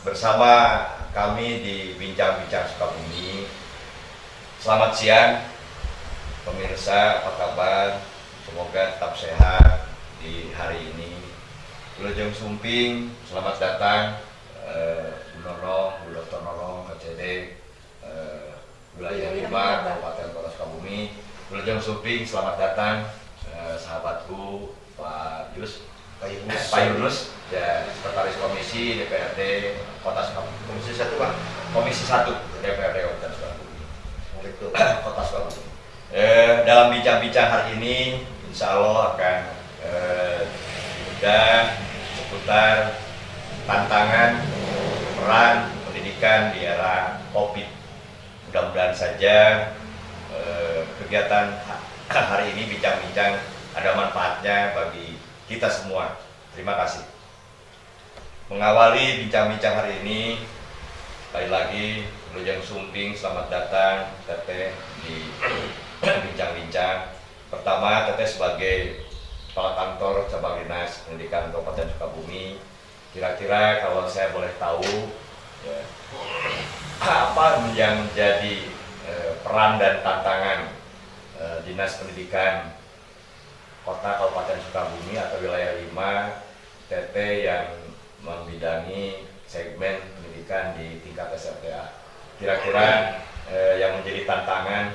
bersama kami di Bincang-Bincang Sukabumi. Selamat siang pemirsa, apa kabar? Semoga tetap sehat di hari ini. Wilujeng Sumping, selamat datang Bu Nono, Bu Dr. Nono, KCD wilayah 5 Kabupaten Kota Sukabumi. Wilujeng Sumping, selamat datang sahabatku Pak Yunus, ya, Sekretaris Komisi DPRD Kota Sukabumi. Komisi 1 Pak? Komisi 1 DPRD Kota Sukabumi. Kota Sukabumi. Dalam bincang-bincang hari ini, insya Allah akan mudah seputar tantangan peran pendidikan di era COVID. Mudah-mudahan saja kegiatan hari ini bincang-bincang ada manfaatnya bagi kita semua. Terima kasih. Mengawali bincang-bincang hari ini, sekali lagi Wilujeng Sumping, selamat datang Teteh di bincang-bincang. Pertama, Teteh sebagai Kepala Kantor Cabang Dinas Pendidikan Kabupaten Sukabumi, kira-kira kalau saya boleh tahu, ya, apa yang menjadi peran dan tantangan Dinas Pendidikan Kota Kabupaten Sukabumi atau wilayah 5 Teteh yang membidangi segmen pendidikan di tingkat SLTA. Kira-kira yang menjadi tantangan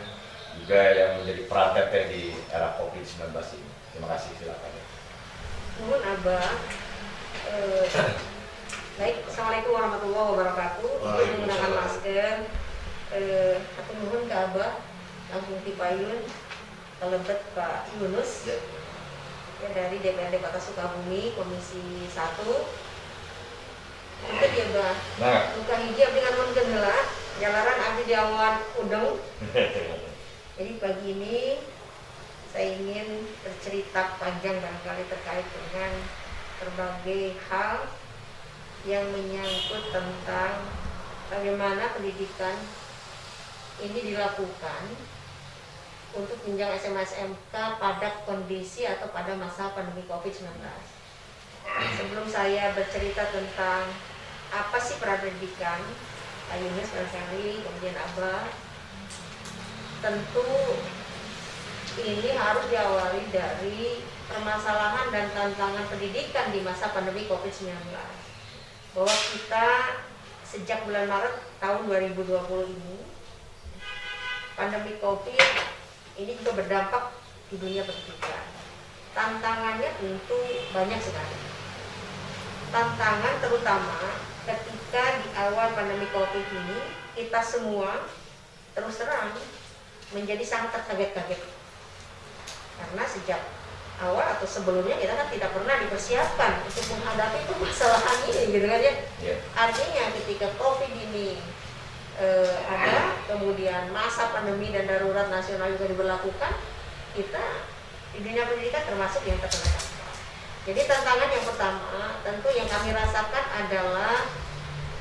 juga yang menjadi peran Teteh di era COVID-19 ini. Terima kasih, silakan. Nuhun Abah. Baik, Assalamualaikum warahmatullahi wabarakatuh. Ibu menggunakan masker. Aku nuhun ke Abah, langsung dipayun kelebet Pak Yunus, ya, dari DPRD Kota Sukabumi, Komisi 1. Itu dia Bah. Luka hijab dengan mungkin heula, jalaran abdi diawan udeng. Jadi pagi ini saya ingin bercerita panjang barangkali terkait dengan berbagai hal yang menyangkut tentang bagaimana pendidikan ini dilakukan untuk jenjang SMA SMK pada kondisi atau pada masa pandemi COVID-19. Sebelum saya bercerita tentang apa sih peran pendidikan, Pak Yunus, Pak Ferry, kemudian Abah, tentu ini harus diawali dari permasalahan dan tantangan pendidikan di masa pandemi COVID-19. Bahwa kita sejak bulan Maret tahun 2020 ini, pandemi COVID ini juga berdampak di dunia pendidikan. Tantangannya tentu banyak sekali. Tantangan terutama ketika di awal pandemi COVID ini, kita semua terus terang menjadi sangat terkaget-kaget. Karena sejak awal atau sebelumnya kita kan tidak pernah dipersiapkan untuk menghadapi permasalahan ini, gitu kan ya. Artinya ketika COVID ini ada, kemudian masa pandemi dan darurat nasional juga diberlakukan, kita di dunia pendidikan termasuk yang terkena dampak. Jadi tantangan yang pertama tentu yang kami rasakan adalah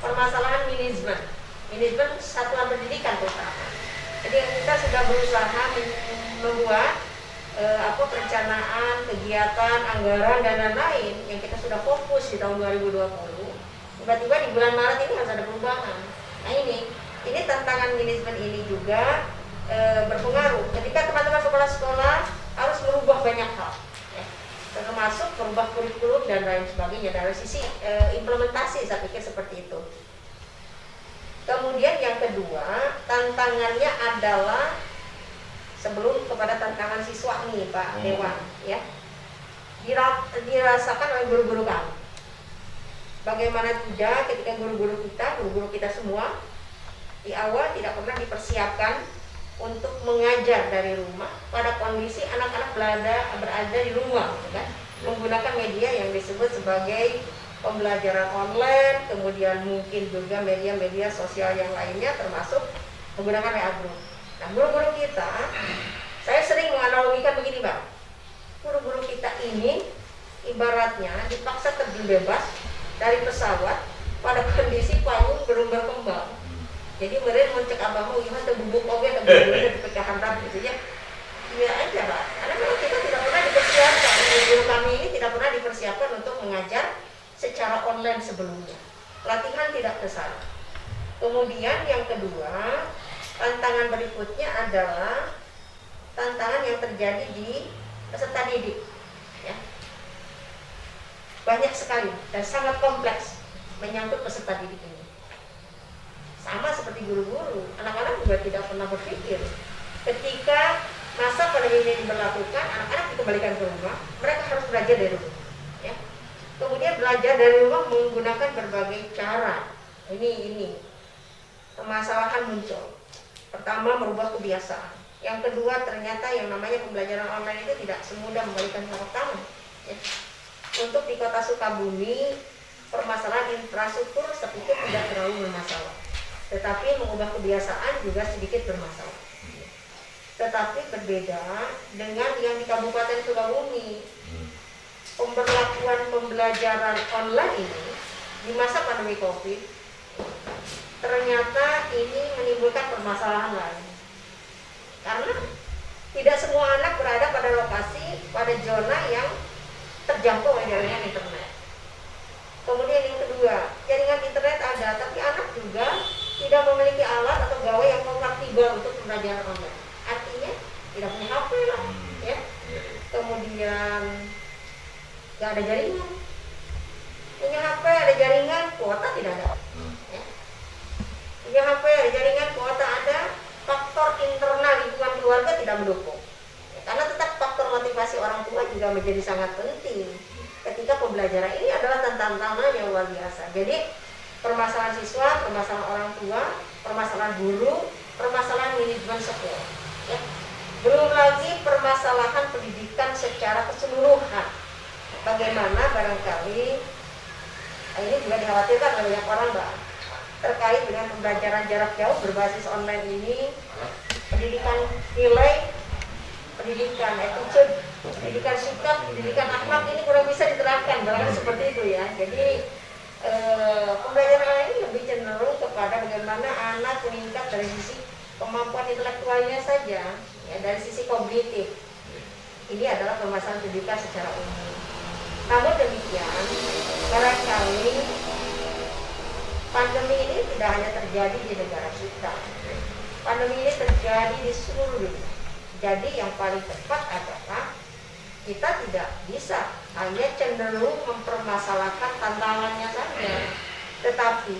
permasalahan manajemen satuan pendidikan terutama. Jadi kita sudah berusaha membuat perencanaan, kegiatan, anggaran dan lain-lain yang kita sudah fokus di tahun 2020. Tiba-tiba di bulan Maret ini harus ada perubahan. Nah ini tantangan manajemen ini juga berpengaruh ketika teman-teman kepala sekolah harus merubah banyak hal, ya, termasuk merubah kurikulum dan lain sebagainya. Dari sisi implementasi saya pikir seperti itu. Kemudian yang kedua, tantangannya adalah sebelum kepada tantangan siswa nih Pak Dewan, ya, dirasakan oleh guru-guru kami. Bagaimana tidak ketika guru-guru kita semua di awal tidak pernah dipersiapkan untuk mengajar dari rumah pada kondisi anak-anak berada di rumah, kan? Menggunakan media yang disebut sebagai pembelajaran online, kemudian mungkin juga media-media sosial yang lainnya termasuk menggunakan WA Group. Nah, guru-guru kita, saya sering menganalogikan begini Bang, guru-guru kita ini ibaratnya dipaksa terjun bebas dari pesawat pada kondisi payung belum berkembang. Jadi mereka mencek abahmu gimana terbubuk oke terbubuk dipecahan gitu ya. Iya aja Pak, karena memang kita tidak pernah dipersiapkan, guru kami ini tidak pernah dipersiapkan untuk mengajar secara online sebelumnya. latihan tidak ke sana. Kemudian yang kedua, tantangan berikutnya adalah tantangan yang terjadi di peserta didik, ya. Banyak sekali dan sangat kompleks menyangkut peserta didik ini. Sama seperti guru-guru, anak-anak juga tidak pernah berpikir ketika masa pandemi ini diberlakukan, anak-anak dikembalikan ke rumah, mereka harus belajar dari rumah, ya. Kemudian belajar dari rumah menggunakan berbagai cara. Ini permasalahan muncul. Pertama, merubah kebiasaan. Yang kedua, ternyata yang namanya pembelajaran online itu tidak semudah membalikan telapak tangan, ya. Untuk di kota Sukabumi, permasalahan infrastruktur sepikir tidak terlalu bermasalah, tetapi mengubah kebiasaan juga sedikit bermasalah. Tetapi berbeda dengan yang di Kabupaten Sukabumi. Pemberlakuan pembelajaran online ini di masa pandemi COVID ternyata ini menimbulkan permasalahan lain. Karena tidak semua anak berada pada lokasi, pada zona yang terjangkau oleh jaringan internet. Kemudian yang kedua, jaringan internet ada, tapi anak juga tidak memiliki alat atau gawai yang kompatibel untuk pembelajaran online. Artinya tidak punya HP lah, ya. Kemudian nggak ada jaringan. Punya HP ada jaringan, kuota tidak ada. Ya. Punya HP ada jaringan, kuota ada, faktor internal lingkungan keluarga tidak mendukung. Ya, karena tetap faktor motivasi orang tua juga menjadi sangat penting. Ketika pembelajaran ini adalah tantangan yang luar biasa. Jadi permasalahan siswa, permasalahan orang tua, permasalahan guru, permasalahan manajemen sekolah. Ya. Belum lagi permasalahan pendidikan secara keseluruhan. Bagaimana barangkali ini juga dikhawatirkan oleh banyak orang, Mbak, terkait dengan pembelajaran jarak jauh berbasis online ini, pendidikan nilai, pendidikan attitude, pendidikan sikap, pendidikan akhlak ini kurang bisa diterapkan, barangkali seperti itu ya. Jadi pembelajaran ini lebih cenderung kepada bagaimana anak meningkat dari sisi kemampuan intelektualnya saja, ya, dari sisi kognitif. Ini adalah permasalahan pendidikan secara umum. Namun demikian, barangkali pandemi ini tidak hanya terjadi di negara kita. Pandemi ini terjadi di seluruh dunia. Jadi yang paling tepat adalah kita tidak bisa hanya cenderung mempermasalahkan tantangannya saja, tetapi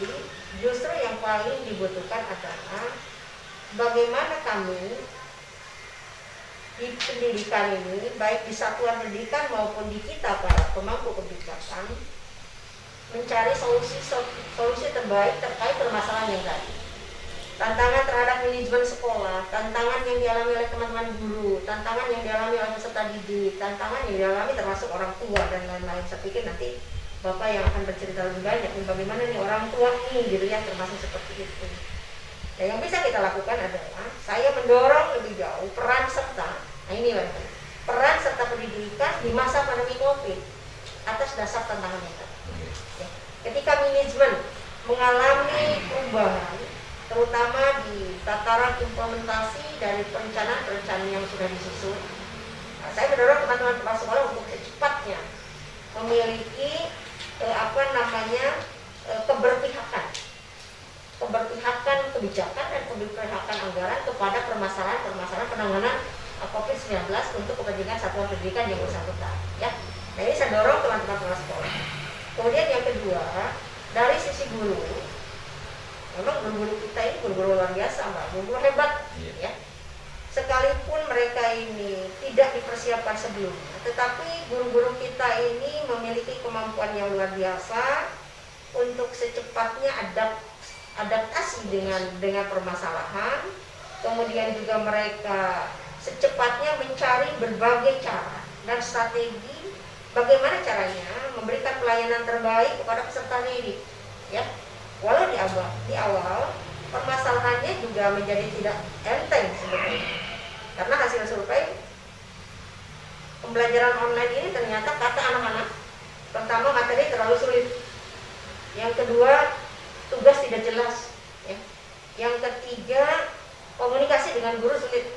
justru yang paling dibutuhkan adalah bagaimana kami di pendidikan ini, baik di satuan pendidikan maupun di kita para pemangku kebijakan, mencari solusi terbaik terkait permasalahan yang tadi. Tantangan terhadap manajemen sekolah, tantangan yang dialami oleh teman-teman guru, tantangan yang dialami oleh peserta didik, tantangan yang dialami termasuk orang tua dan lain-lain. Saya pikir nanti Bapak yang akan bercerita lebih banyak bagaimana nih orang tua ini gitu ya, termasuk seperti itu. Nah, yang bisa kita lakukan adalah saya mendorong lebih jauh peran serta, nah ini peran serta pendidikan di masa pandemi COVID atas dasar tantangan yang tadi. Ya. Ketika manajemen mengalami perubahan, terutama di tataran implementasi dari perencanaan yang sudah disusun, nah, saya mendorong teman-teman kepala sekolah untuk secepatnya memiliki keberpihakan kebijakan dan keberpihakan anggaran kepada permasalahan penanganan COVID-19 untuk kepentingan satuan pendidikan yang bersangkutan. Ya, nah ini saya dorong teman-teman kepala sekolah. Kemudian yang kedua, dari sisi guru, memang guru-guru kita ini guru-guru luar biasa, Mbak, guru-guru hebat, ya. Sekalipun mereka ini tidak dipersiapkan sebelumnya, tetapi guru-guru kita ini memiliki kemampuan yang luar biasa untuk secepatnya adaptasi dengan permasalahan. Kemudian juga mereka secepatnya mencari berbagai cara dan strategi bagaimana caranya memberikan pelayanan terbaik kepada peserta didik, ya. Walau di awal permasalahannya juga menjadi tidak enteng sebetulnya, karena hasil survei pembelajaran online ini ternyata kata anak-anak, pertama materi terlalu sulit, yang kedua tugas tidak jelas, ya. Yang ketiga komunikasi dengan guru sulit,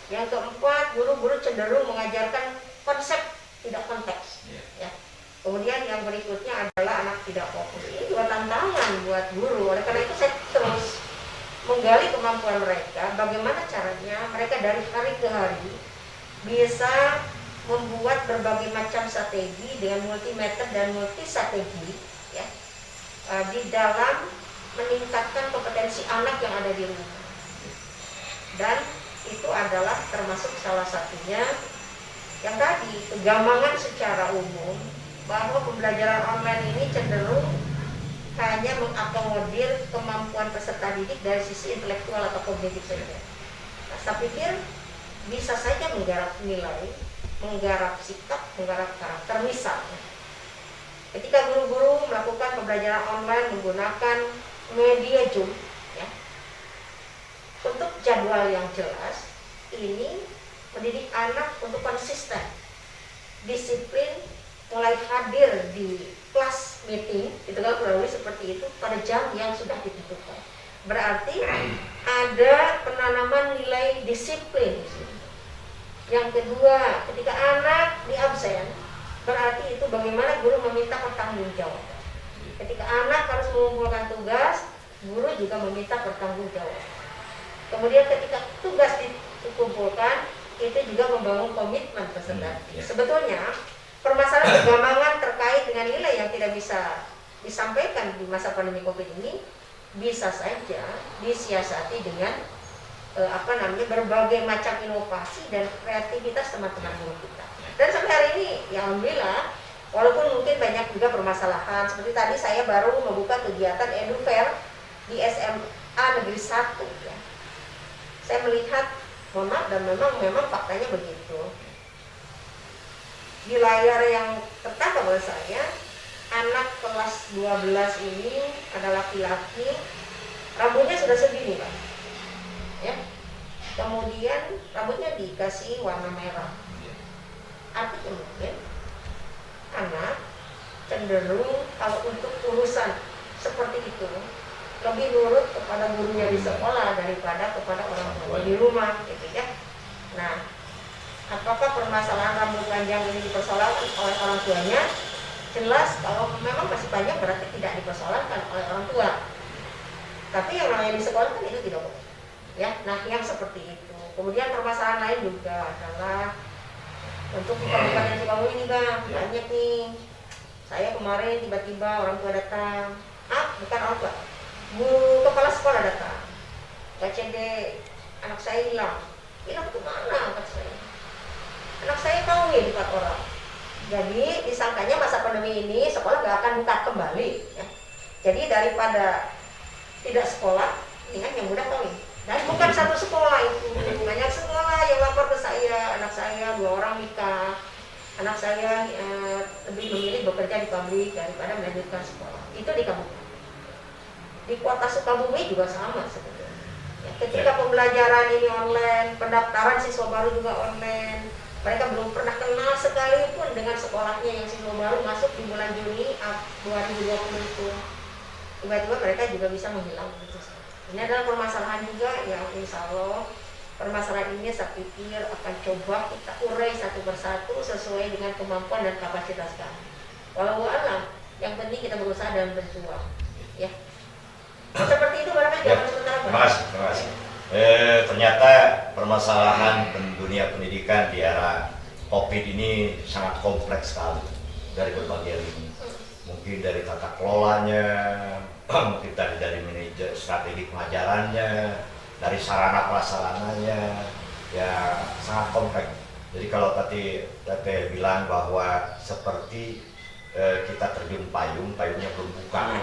yang keempat guru-guru cenderung mengajarkan konsep tidak konteks, ya. Kemudian yang berikutnya adalah anak tidak fokus. Ini juga tantangan buat guru. Oleh karena itu saya terus menggali kemampuan mereka, bagaimana caranya mereka dari hari ke hari bisa membuat berbagai macam strategi dengan multi method dan multi strategi ya, di dalam meningkatkan kompetensi anak yang ada di rumah. Dan itu adalah termasuk salah satunya yang tadi, kegambangan secara umum bahwa pembelajaran online ini cenderung hanya mengakomodir kemampuan peserta didik dari sisi intelektual atau kognitif saja. Nah, saya pikir bisa saja menggarap nilai, menggarap sikap, menggarap karakter. Misalnya, ketika guru-guru melakukan pembelajaran online menggunakan media Zoom, ya, untuk jadwal yang jelas, ini mendidik anak untuk konsisten, disiplin, mulai hadir di kelas meeting, itu kan kurang lebih seperti itu pada jam yang sudah ditentukan. Berarti ada penanaman nilai disiplin. Yang kedua, ketika anak di absen, berarti itu bagaimana guru meminta pertanggungjawaban. Ketika anak harus mengumpulkan tugas, guru juga meminta pertanggungjawaban. Kemudian ketika tugas dikumpulkan, itu juga membangun komitmen peserta. Sebetulnya permasalahan kegambangan terkait dengan nilai yang tidak bisa disampaikan di masa pandemi COVID ini bisa saja disiasati dengan berbagai macam inovasi dan kreativitas teman-teman guru kita. Dan sampai hari ini, ya alhamdulillah, walaupun mungkin banyak juga permasalahan, seperti tadi saya baru membuka kegiatan EduFair di SMA Negeri 1. Ya. Saya melihat, mohon maaf, dan memang faktanya begitu. Di layar yang tertangkap oleh saya, anak kelas 12 ini adalah laki-laki, rambutnya sudah segini, Pak. Ya. Kemudian rambutnya dikasih warna merah. Artinya mungkin anak cenderung kalau untuk urusan seperti itu lebih nurut kepada gurunya di sekolah daripada kepada orang tua di rumah, gitu ya. Nah, apakah permasalahan rambut panjang ini dipersoalkan oleh orang tuanya? Jelas kalau memang masih panjang berarti tidak dipersoalkan oleh orang tua. Tapi yang namanya di sekolah kan itu tidak boleh. Ya, nah yang seperti itu. Kemudian permasalahan lain juga adalah untuk di Kabupaten Sukabumi ini Bang, banyak nih. Saya kemarin tiba-tiba orang tua datang. Bukan orang tua. Guru kepala sekolah datang. KCD, anak saya hilang. Hilang kemana anak saya? Anak saya kawin 4 orang. Jadi disangkanya masa pandemi ini sekolah nggak akan buka kembali. Ya. Jadi daripada tidak sekolah, ini kan yang mudah kawin. Dan bukan satu sekolah itu, banyak sekolah yang lapor ke saya, anak saya 2 orang nikah, anak saya lebih memilih bekerja di pabrik daripada melanjutkan sekolah. Itu di kabupaten. Di kota Sukabumi juga sama sebetulnya. Ya, ketika pembelajaran ini online, pendaftaran siswa baru juga online, mereka belum pernah kenal sekalipun dengan sekolahnya yang siswa baru masuk di bulan Juni 2020 itu. Tiba-tiba mereka juga bisa menghilang begitu saja. Ini adalah permasalahan juga yang insya Allah permasalahan ini saya pikir akan coba kita urai satu persatu sesuai dengan kemampuan dan kapasitas kami. Walau alam, yang penting kita berusaha dan berjuang. Ya. Seperti itu barangkali jawaban sementara. Terima kasih. Ternyata permasalahan dunia pendidikan di era COVID ini sangat kompleks sekali dari berbagai lini. Mungkin dari tata kelolanya, mungkin dari manajer strategi pengajarannya, dari sarana prasarananya, ya sangat kompleks. Jadi kalau tadi Tete bilang bahwa seperti kita terjun payung, payungnya belum buka,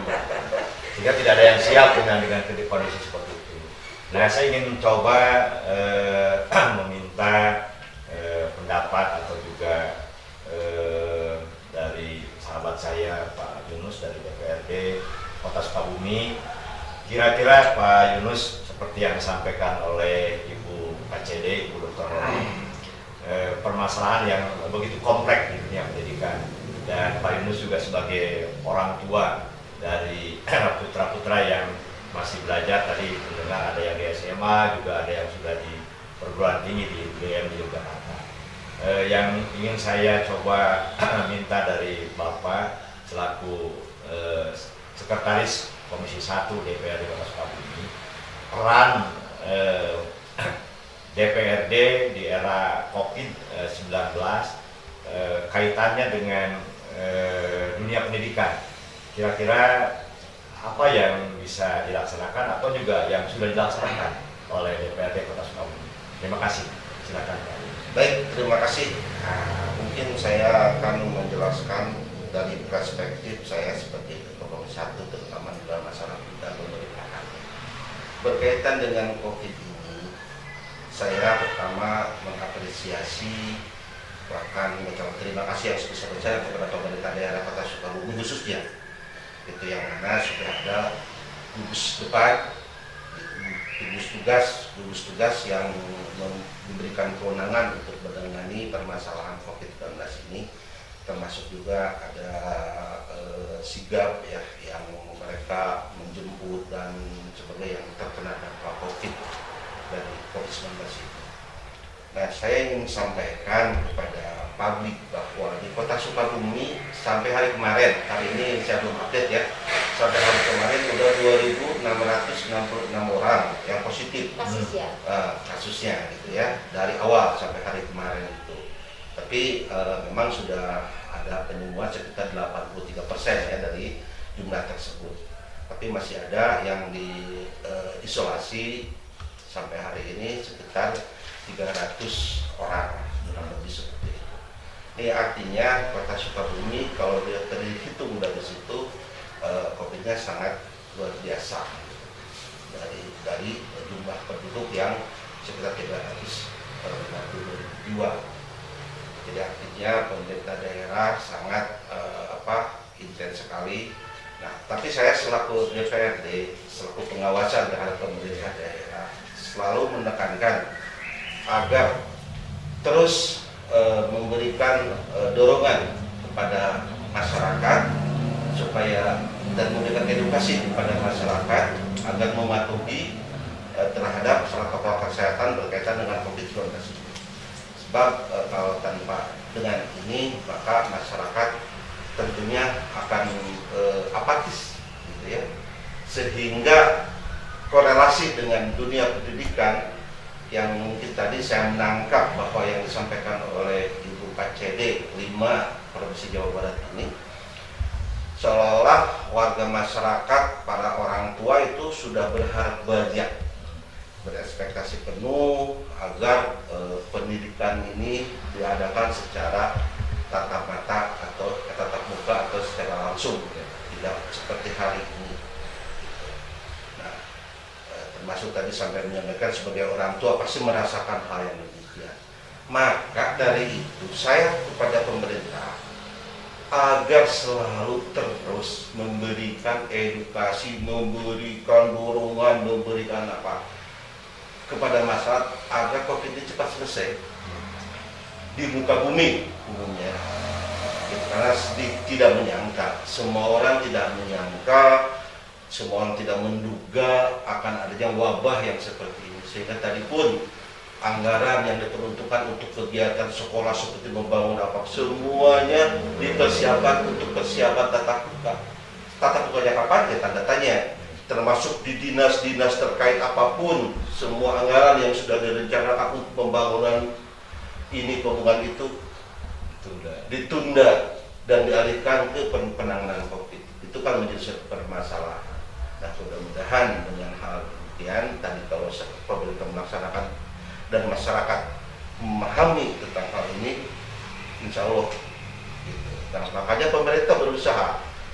sehingga tidak ada yang siap dengan kondisi seperti itu. Nah, saya ingin mencoba meminta pendapat atau juga dari sahabat saya Pak Yunus dari DPRD Kota Sukabumi. Kira-kira Pak Yunus seperti yang disampaikan oleh Ibu KCD, Ibu Dr. Roni, permasalahan yang begitu kompleks di dunia pendidikan. Dan Pak Yunus juga sebagai orang tua dari putra-putra yang masih belajar, tadi mendengar ada yang di SMA, juga ada yang sudah di perguruan tinggi di UGM di Yogyakarta. yang ingin saya coba minta dari Bapak selaku Sekretaris Komisi 1 DPRD Kota Sukabumi, peran DPRD di era COVID-19 kaitannya dengan dunia pendidikan. Kira-kira apa yang bisa dilaksanakan atau juga yang sudah dilaksanakan oleh DPRD Kota Sukabumi? Terima kasih. Silakan Pak. Baik, terima kasih. Mungkin saya akan menjelaskan dari perspektif saya sebagai Ketua Komisi 1, terutama di dalam masalah dan pemerintahan. Berkaitan dengan COVID ini, saya pertama mengapresiasi, bahkan mengucapkan terima kasih yang sebesar-besarnya kepada pemerintah daerah Kota Sukabumi khususnya. Itu yang mana sudah ada gugus depan, gugus tugas yang memberikan kewenangan untuk menangani permasalahan COVID-19 ini, termasuk juga ada sigap ya, yang mereka menjemput dan sebagainya yang terkena dampak COVID dari COVID-19 itu. Nah, saya ingin sampaikan kepada publik bahwa di Kota Sukabumi sampai hari kemarin, hari ini saya belum update ya, sampai hari kemarin udah 2.666 orang yang positif kasusnya gitu ya, dari awal sampai hari kemarin itu. Tapi memang sudah ada penyembuhan sekitar 83% ya dari jumlah tersebut. Tapi masih ada yang diisolasi sampai hari ini sekitar 300 orang, kurang lebih seperti itu. Ini artinya Kota Sukabumi kalau dia terhitung dari situ COVID-nya sangat luar biasa dari jumlah penduduk yang sekitar 350 jiwa. Jadi artinya pemerintah daerah sangat intens sekali. Nah, tapi saya selaku DPRD, selaku pengawasan terhadap pemerintah daerah, selalu menekankan agar terus memberikan dorongan kepada masyarakat supaya dan memberikan edukasi kepada masyarakat agar mematuhi terhadap protokol kesehatan berkaitan dengan COVID-19. Sebab kalau tanpa dengan ini maka masyarakat tentunya akan apatis, gitu ya, sehingga korelasi dengan dunia pendidikan yang mungkin tadi saya menangkap bahwa yang disampaikan oleh Ibu KCD 5 Provinsi Jawa Barat ini, seolah warga masyarakat, para orang tua itu sudah berharap banyak, berekspektasi penuh agar pendidikan ini diadakan secara tatap mata atau tatap muka atau secara langsung, ya, tidak seperti hari ini. Nah, termasuk tadi sampai menyampaikan sebagai orang tua pasti merasakan hal yang demikian. Maka dari itu saya kepada pemerintah agar selalu terus memberikan edukasi, memberikan dorongan, memberikan kepada masyarakat agar COVID ini cepat selesai di muka bumi umumnya. Karena tidak menyangka, semua orang tidak menyangka, semua orang tidak menduga akan adanya wabah yang seperti ini. Sehingga tadi pun anggaran yang diperuntukkan untuk kegiatan sekolah seperti membangun semuanya dipersiapkan untuk persiapan tatap muka. Tatap mukanya kapan? Ya tanda tanya. Termasuk di dinas-dinas terkait apapun, semua anggaran yang sudah direncanakan untuk pembangunan ini pembangunan itu ditunda dan dialihkan ke penanganan COVID. Itu kan menjadi satu permasalahan. Nah, mudah-mudahan dengan hal demikian tadi kalau pemerintah melaksanakan dan masyarakat memahami tentang hal ini, insya Allah gitu. Nah, makanya pemerintah berusaha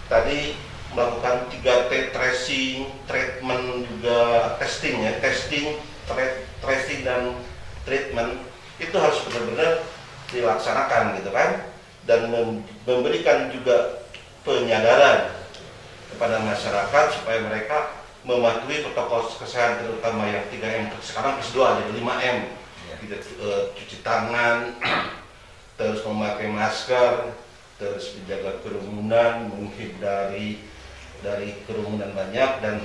tadi melakukan 3T, tracing, treatment, juga testing ya, tracing dan treatment itu harus benar-benar dilaksanakan gitu kan, dan memberikan juga penyadaran kepada masyarakat supaya mereka mematuhi protokol kesehatan, terutama yang 3M, sekarang plus 2 jadi 5M, gitu, cuci tangan, terus memakai masker, terus menjaga kerumunan, menghindari dari kerumunan banyak, dan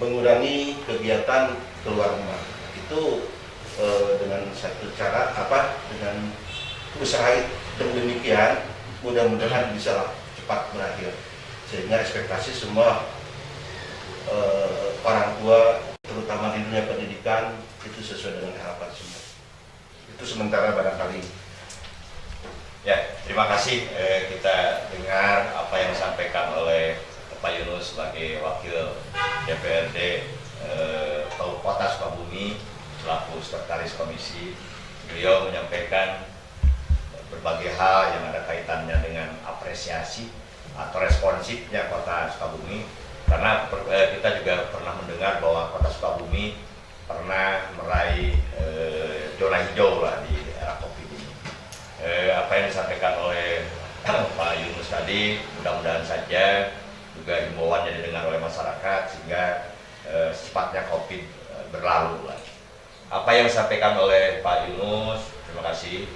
mengurangi kegiatan keluar rumah. Itu dengan satu cara dengan usaha demikian mudah-mudahan bisa cepat berakhir sehingga ekspektasi semua orang tua terutama di dunia pendidikan itu sesuai dengan harapan semua. Itu sementara barangkali. Ya, terima kasih. Kita dengar apa yang disampaikan oleh Pak Yunus sebagai Wakil DPRD Kota Sukabumi selaku Sekretaris Komisi. Beliau menyampaikan berbagai hal yang ada kaitannya dengan apresiasi atau responsifnya Kota Sukabumi, karena kita juga pernah mendengar bahwa Kota Sukabumi pernah meraih zona hijau lah di era Covid ini. Apa yang disampaikan oleh Pak Yunus tadi mudah-mudahan saja juga himbauannya didengar oleh masyarakat sehingga secepatnya Covid berlalu lah. Apa yang disampaikan oleh Pak Yunus, terima kasih.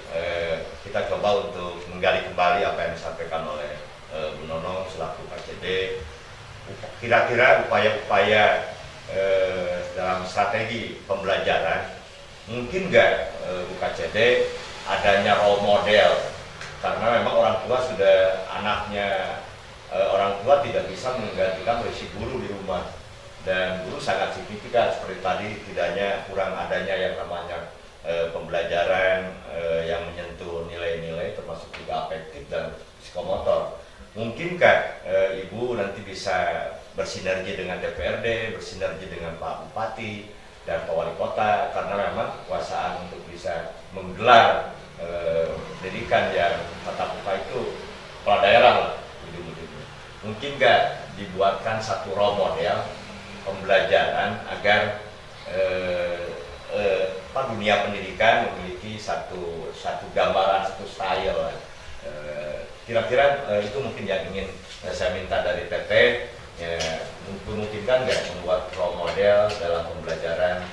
Kita coba untuk menggali kembali apa yang disampaikan oleh Bu Nono selaku KCD. Kira-kira upaya-upaya dalam strategi pembelajaran, mungkin nggak Bu KCD adanya role model, karena memang orang tua sudah anaknya, orang tua tidak bisa menggantikan posisi guru di rumah. Dan guru sangat signifikan seperti tadi, tidak hanya kurang adanya yang namanya pembelajaran yang menyentuh nilai-nilai termasuk juga afektif dan psikomotor. Mungkinkah Ibu nanti bisa bersinergi dengan DPRD, bersinergi dengan Pak Bupati dan Pak Wali Kota, karena memang kekuasaan untuk bisa menggelar pendidikan yang tatap muka itu kepala daerah lah, ujung-ujungnya. Mungkinkah dibuatkan satu role model pembelajaran agar dunia pendidikan memiliki satu gambaran, satu style. Kira-kira itu mungkin yang ingin saya minta dari TT, memungkinkan nggak membuat role model dalam pembelajaran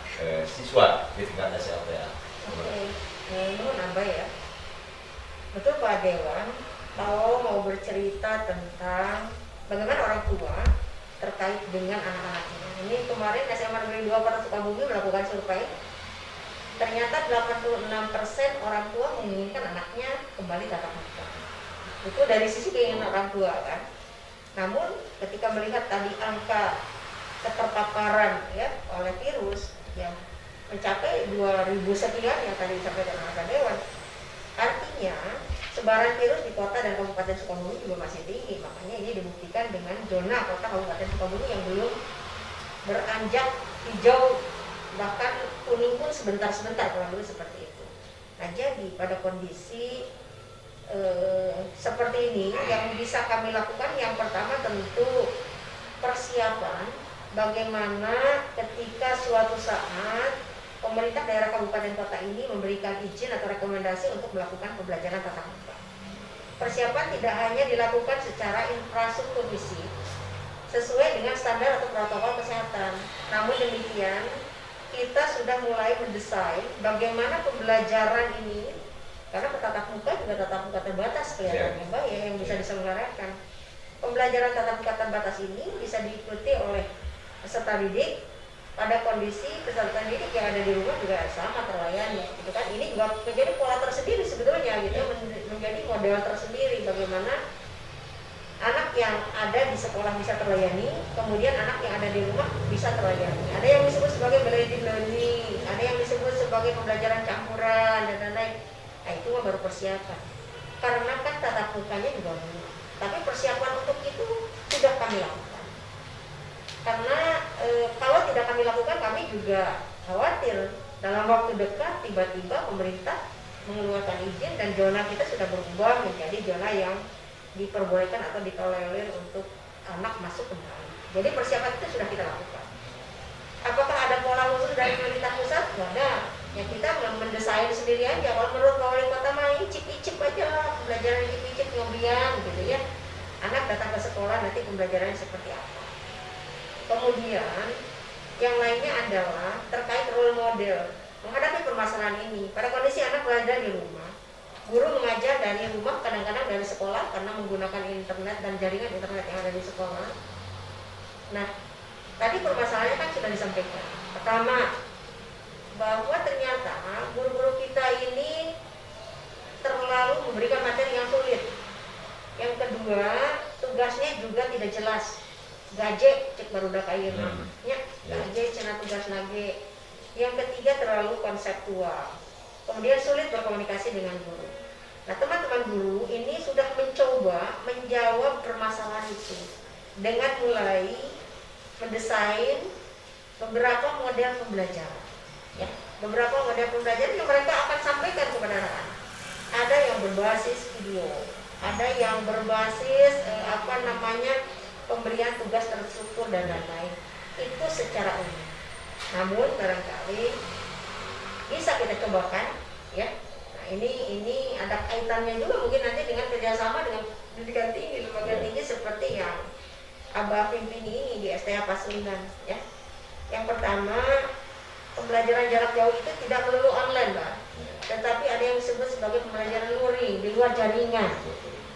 siswa di tingkat SLTA? Oke, ini nambah ya. Betul Pak Dewan, kalau mau bercerita tentang bagaimana orang tua terkait dengan anak-anaknya. Ini kemarin SMA Negeri 2 Kota Sukabumi melakukan survei. Ternyata 86% orang tua menginginkan anaknya kembali tatap muka. Itu dari sisi keinginan orang tua kan. Namun ketika melihat tadi angka keterpaparan ya oleh virus yang mencapai 2000 sekian yang tadi disampaikan oleh Pak Dewan, artinya sebaran virus di kota dan kabupaten Sukabumi juga masih tinggi. Makanya ini dibuktikan dengan zona kota kabupaten Sukabumi yang belum beranjak hijau, bahkan kuning pun sebentar-sebentar, kurang lebih seperti itu. Nah, jadi pada kondisi seperti ini yang bisa kami lakukan, yang pertama tentu persiapan bagaimana ketika suatu saat pemerintah daerah kabupaten kota ini memberikan izin atau rekomendasi untuk melakukan pembelajaran tatap muka. Persiapan tidak hanya dilakukan secara infrastruktur fisik sesuai dengan standar atau protokol kesehatan. Namun demikian, kita sudah mulai mendesain bagaimana pembelajaran ini, karena tatap muka juga tatap muka terbatas kelihatannya Mbak ya, yang bisa diselenggarakan. Pembelajaran tatap muka terbatas ini bisa diikuti oleh peserta didik pada kondisi peserta didik yang ada di rumah juga sama terlayani, gitu kan. Ini juga menjadi pola tersendiri sebetulnya, gitu, menjadi model tersendiri bagaimana anak yang ada di sekolah bisa terlayani, kemudian anak yang ada di rumah bisa terlayani. Ada yang disebut sebagai blended learning, ada yang disebut sebagai pembelajaran campuran dan lain-lain. Nah, itu baru persiapan. Karena kan tatap mukanya juga belum. Tapi persiapan untuk itu sudah kami lakukan. Karena kalau tidak kami lakukan, kami juga khawatir dalam waktu dekat tiba-tiba pemerintah mengeluarkan izin dan zona kita sudah berubah menjadi zona yang diperbolehkan atau ditolerir untuk anak masuk kembali. Jadi persiapan itu sudah kita lakukan. Apakah ada pola khusus dari pemerintah pusat? Tidak ada. Ya kita mendesain sendiri aja. Kalau menurut Pak Wali Kota mah icip-icip aja lah, pembelajaran icip-icip ngobrian gitu ya. Anak datang ke sekolah nanti pembelajarannya seperti apa. Kemudian yang lainnya adalah terkait role model menghadapi permasalahan ini. Pada kondisi anak belajar di rumah, guru mengajar dari rumah, kadang-kadang dari sekolah karena menggunakan internet dan jaringan internet yang ada di sekolah. Nah, tadi permasalahannya kan sudah disampaikan. Pertama, bahwa ternyata guru-guru kita ini terlalu memberikan materi yang sulit. Yang kedua, tugasnya juga tidak jelas. Gaje cek barudak ayeuna nya, gaje cenah tugas lagi. Yang ketiga, terlalu konseptual. Kemudian sulit berkomunikasi dengan guru. Nah, teman-teman guru ini sudah mencoba menjawab permasalahan itu dengan mulai mendesain beberapa model pembelajaran. Ya, beberapa model pembelajaran yang mereka akan sampaikan kepada anak-anak. Ada yang berbasis video, ada yang berbasis pemberian tugas terstruktur dan lain-lain. Itu secara umum. Namun barangkali bisa kita cobakan, ya. Nah, ini ada kaitannya juga mungkin nanti dengan kerjasama dengan pendidikan tinggi, lembaga tinggi seperti yang Abah pimpin ini di STH Pasundan, ya. Yang pertama, pembelajaran jarak jauh itu tidak melulu online, Pak. Tetapi ada yang disebut sebagai pembelajaran luring di luar jaringan.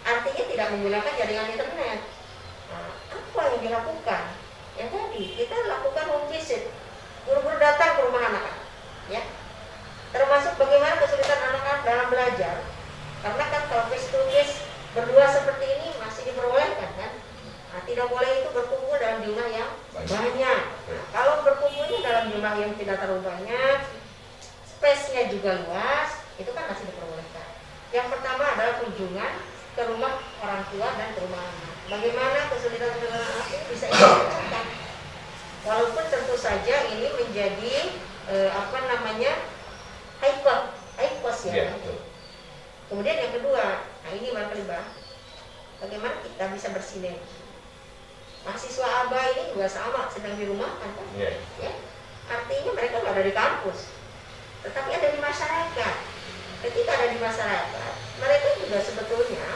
Artinya tidak menggunakan jaringan internet. Nah, apa yang dilakukan? Yang tadi kita lakukan home visit. Guru-guru datang ke rumah anak-anak, ya. Termasuk bagaimana kesulitan anak-anak dalam belajar. Karena kan kalau face to face berdua seperti ini masih diperbolehkan kan. Nah, tidak boleh itu berkumpul dalam jumlah yang banyak. Nah, kalau berkumpulnya dalam jumlah yang tidak terlalu banyak, space-nya juga luas, itu kan masih diperbolehkan. Yang pertama adalah kunjungan ke rumah orang tua dan ke rumah anak. Bagaimana kesulitan anak ini bisa dilakukan? Walaupun tentu saja ini menjadi high cost ya. Ya, betul. Kemudian yang kedua, nah ini barangkali bagaimana kita bisa bersinergi. Mahasiswa Abah ini juga sama, sedang di rumah kan? Ya. Ya. Artinya mereka nggak ada di kampus, tetapi ada di masyarakat. Ketika ada di masyarakat, mereka juga sebetulnya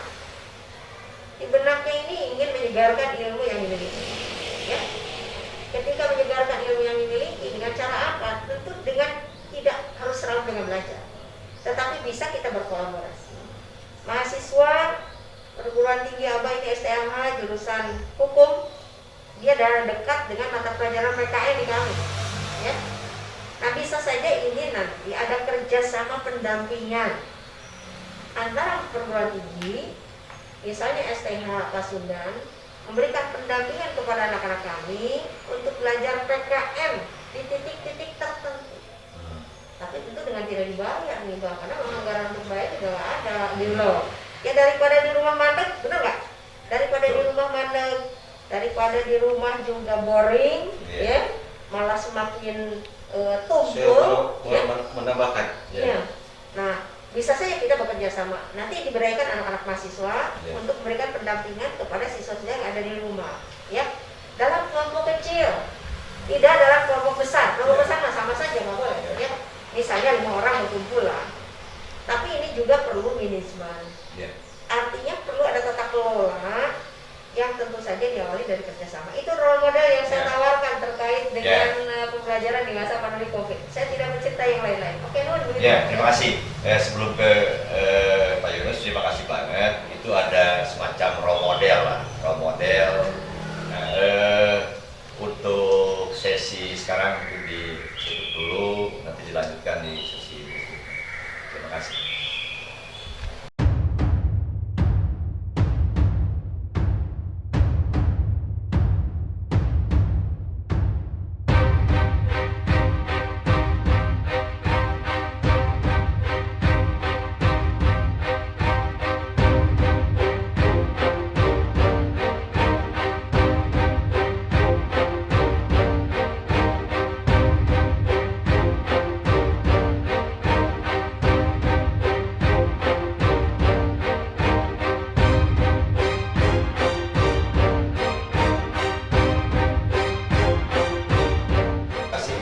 di benaknya ini ingin menyegarkan ilmu yang dimiliki. Ya. Ketika menyegarkan ilmu yang dimiliki dengan cara apa? Tentu dengan tidak harus selalu dengan belajar, tetapi bisa kita berkolaborasi. Mahasiswa perguruan tinggi Abah ini STMH jurusan hukum, dia dekat dengan mata pelajaran PKN di kami, ya. Nah, bisa saja ini nanti ada kerjasama pendampingan antara perguruan tinggi, misalnya STH Pasundan, memberikan pendampingan kepada anak-anak kami untuk belajar PKN di titik-titik tertentu. Tapi tentu dengan tidak dibayar nih, Bang, karena anggaran untuk bayar juga nggak ada gitu loh. Ya daripada di rumah mandek, bener nggak? Daripada di rumah mandek, daripada di rumah juga boring, ya, malah semakin tumpul. Saya mau menambahkan. Ya. Nah, bisa saja kita bekerja sama. Nanti diberikan anak-anak mahasiswa untuk memberikan pendampingan kepada siswa-siswa yang ada di rumah, ya. Dalam kelompok kecil, tidak dalam kelompok besar. Kelompok besar sama saja nggak boleh, ya. Misalnya 5 orang berkumpul lah. Tapi ini juga perlu manajemen. Artinya perlu ada tata kelola yang tentu saja diawali dari kerjasama. Itu role model yang saya tawarkan terkait dengan pembelajaran di masa pandemi COVID. Saya tidak mencintai yang lain-lain. Oke, Nun, begitu. Ya, terima kasih. Sebelum ke Pak Yunus, terima kasih banget. Itu ada semacam role model lah, role model. Nah, untuk sesi sekarang mungkin ditutup dulu, nanti dilanjutkan di sesi berikutnya. Terima kasih.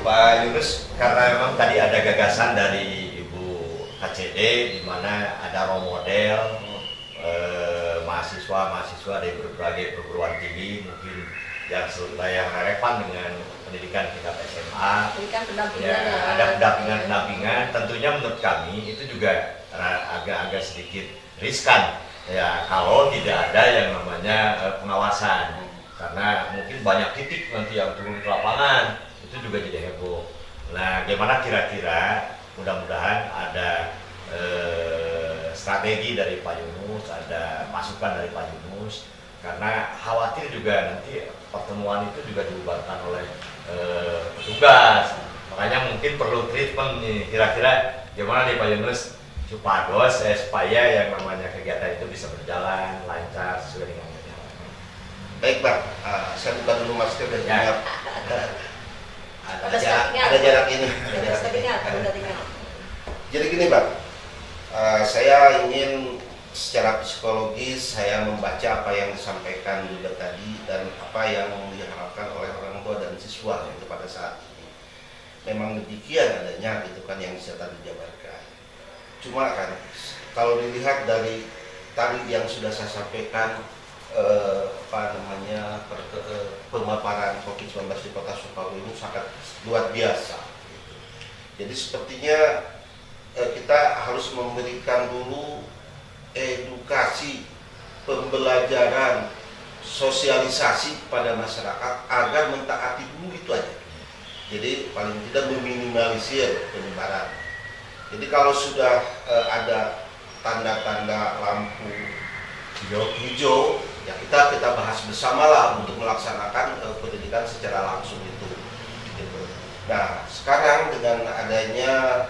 Pak Yunus, karena memang tadi ada gagasan dari Ibu HCD di mana ada role model mahasiswa dari berbagai perguruan tinggi mungkin yang relevan dengan pendidikan tingkat SMA. Berikan pendampingan Ya, ada pendampingan. Tentunya menurut kami itu juga agak-agak sedikit riskan ya kalau tidak ada yang namanya pengawasan, karena mungkin banyak titik nanti yang turun ke lapangan itu juga jadi heboh. Nah, gimana kira-kira mudah-mudahan ada strategi dari Pak Yunus, ada masukan dari Pak Yunus, karena khawatir juga nanti pertemuan itu juga dibubarkan oleh petugas. Makanya mungkin perlu treatment nih, kira-kira gimana nih Pak Yunus supaya yang namanya kegiatan itu bisa berjalan lancar sesuai dengan kegiatan. Baik Bang, saya buka dulu masker dan Ya. siap. Ada jarak ini. Jadi gini Bang, saya ingin secara psikologis saya membaca apa yang disampaikan juga tadi dan apa yang diharapkan oleh orang tua dan siswa itu pada saat ini. Memang demikian adanya gitu kan yang bisa tadi dijabarkan. Cuma kan kalau dilihat dari tadi yang sudah saya sampaikan pemaparan COVID-19 di Kota Sukabumi ini sangat luar biasa. Jadi sepertinya kita harus memberikan dulu edukasi, pembelajaran, sosialisasi kepada masyarakat agar mentaati dulu itu aja. Jadi paling tidak meminimalisir penyebaran. Jadi kalau sudah ada tanda-tanda lampu hijau, ya kita bahas bersama lah untuk melaksanakan pendidikan secara langsung itu. Gitu. Nah sekarang dengan adanya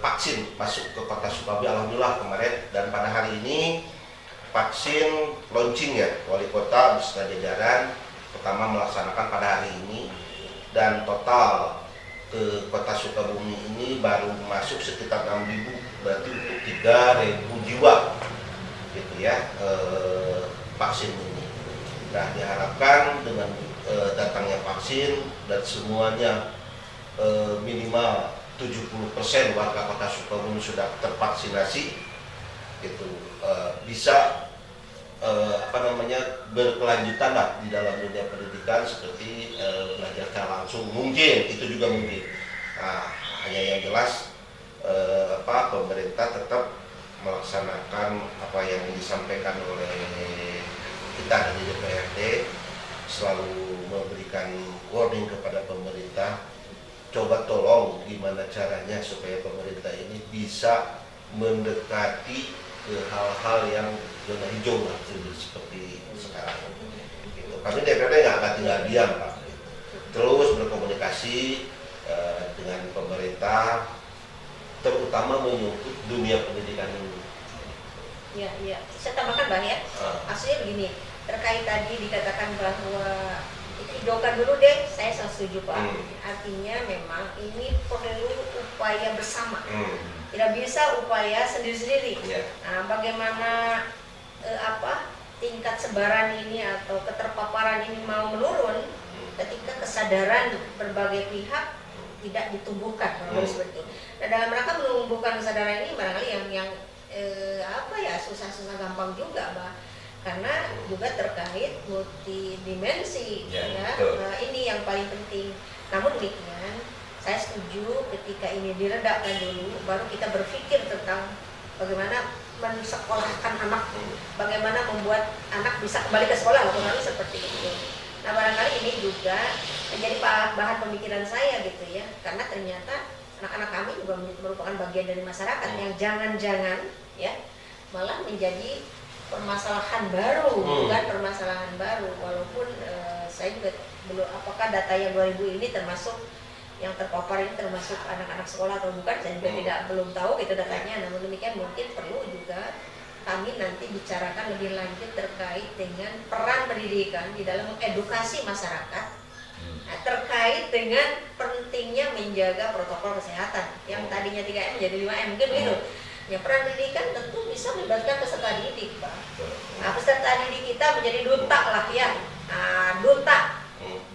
vaksin masuk ke Kota Sukabumi, alhamdulillah kemarin dan pada hari ini vaksin launching ya, wali kota beserta jajaran pertama melaksanakan pada hari ini dan total ke Kota Sukabumi ini baru masuk sekitar 6.000, berarti untuk 3.000 jiwa gitu ya vaksin ini. Nah diharapkan dengan datangnya vaksin dan semuanya minimal 70% warga Kota Sukabumi sudah tervaksinasi, itu bisa berkelanjutan lah di dalam dunia pendidikan seperti belajar secara langsung, mungkin itu juga mungkin. Nah, hanya yang jelas pemerintah tetap melaksanakan apa yang disampaikan oleh kita dari DPRD, selalu memberikan warning kepada pemerintah, coba tolong gimana caranya supaya pemerintah ini bisa mendekati ke hal-hal yang zona hijau lah, seperti sekarang. Gitu. Kami DPRD nggak akan tinggal diam Pak. Terus berkomunikasi dengan pemerintah, terutama menyangkut dunia pendidikan ini. Ya, saya tambahkan Bang ya. Maksudnya begini, terkait tadi dikatakan bahwa hidaukan dulu deh, saya sangat setuju Pak. Artinya memang ini perlu upaya bersama. Tidak bisa upaya sendiri-sendiri. Nah, bagaimana tingkat sebaran ini atau keterpaparan ini mau menurun ketika kesadaran berbagai pihak tidak ditumbuhkan, seperti itu. Nah, dalam rangka menumbuhkan kesadaran ini barangkali yang susah-susah gampang juga, Mbak. Karena juga terkait multidimensi, Nah, ini yang paling penting. Namun demikian, saya setuju ketika ini diredakkan dulu, baru kita berpikir tentang bagaimana mensekolahkan anak, bagaimana membuat anak bisa kembali ke sekolah, lalu seperti itu. Nah, barangkali ini juga menjadi bahan pemikiran saya gitu ya, karena ternyata anak-anak kami juga merupakan bagian dari masyarakat yang jangan-jangan ya malah menjadi permasalahan baru, bukan permasalahan baru. Walaupun saya juga belum, apakah data yang 2000 ini termasuk yang terpapar ini termasuk anak-anak sekolah atau bukan, saya juga belum tahu gitu datanya. Namun demikian mungkin perlu juga kami nanti bicarakan lebih lanjut terkait dengan peran pendidikan di dalam edukasi masyarakat, terkait dengan pentingnya menjaga protokol kesehatan yang tadinya 3M menjadi 5M, mungkin begitu. Ya, peran pendidikan tentu bisa melibatkan peserta didik, Pak. Nah, peserta didik kita menjadi duta lah ya. Nah, duta.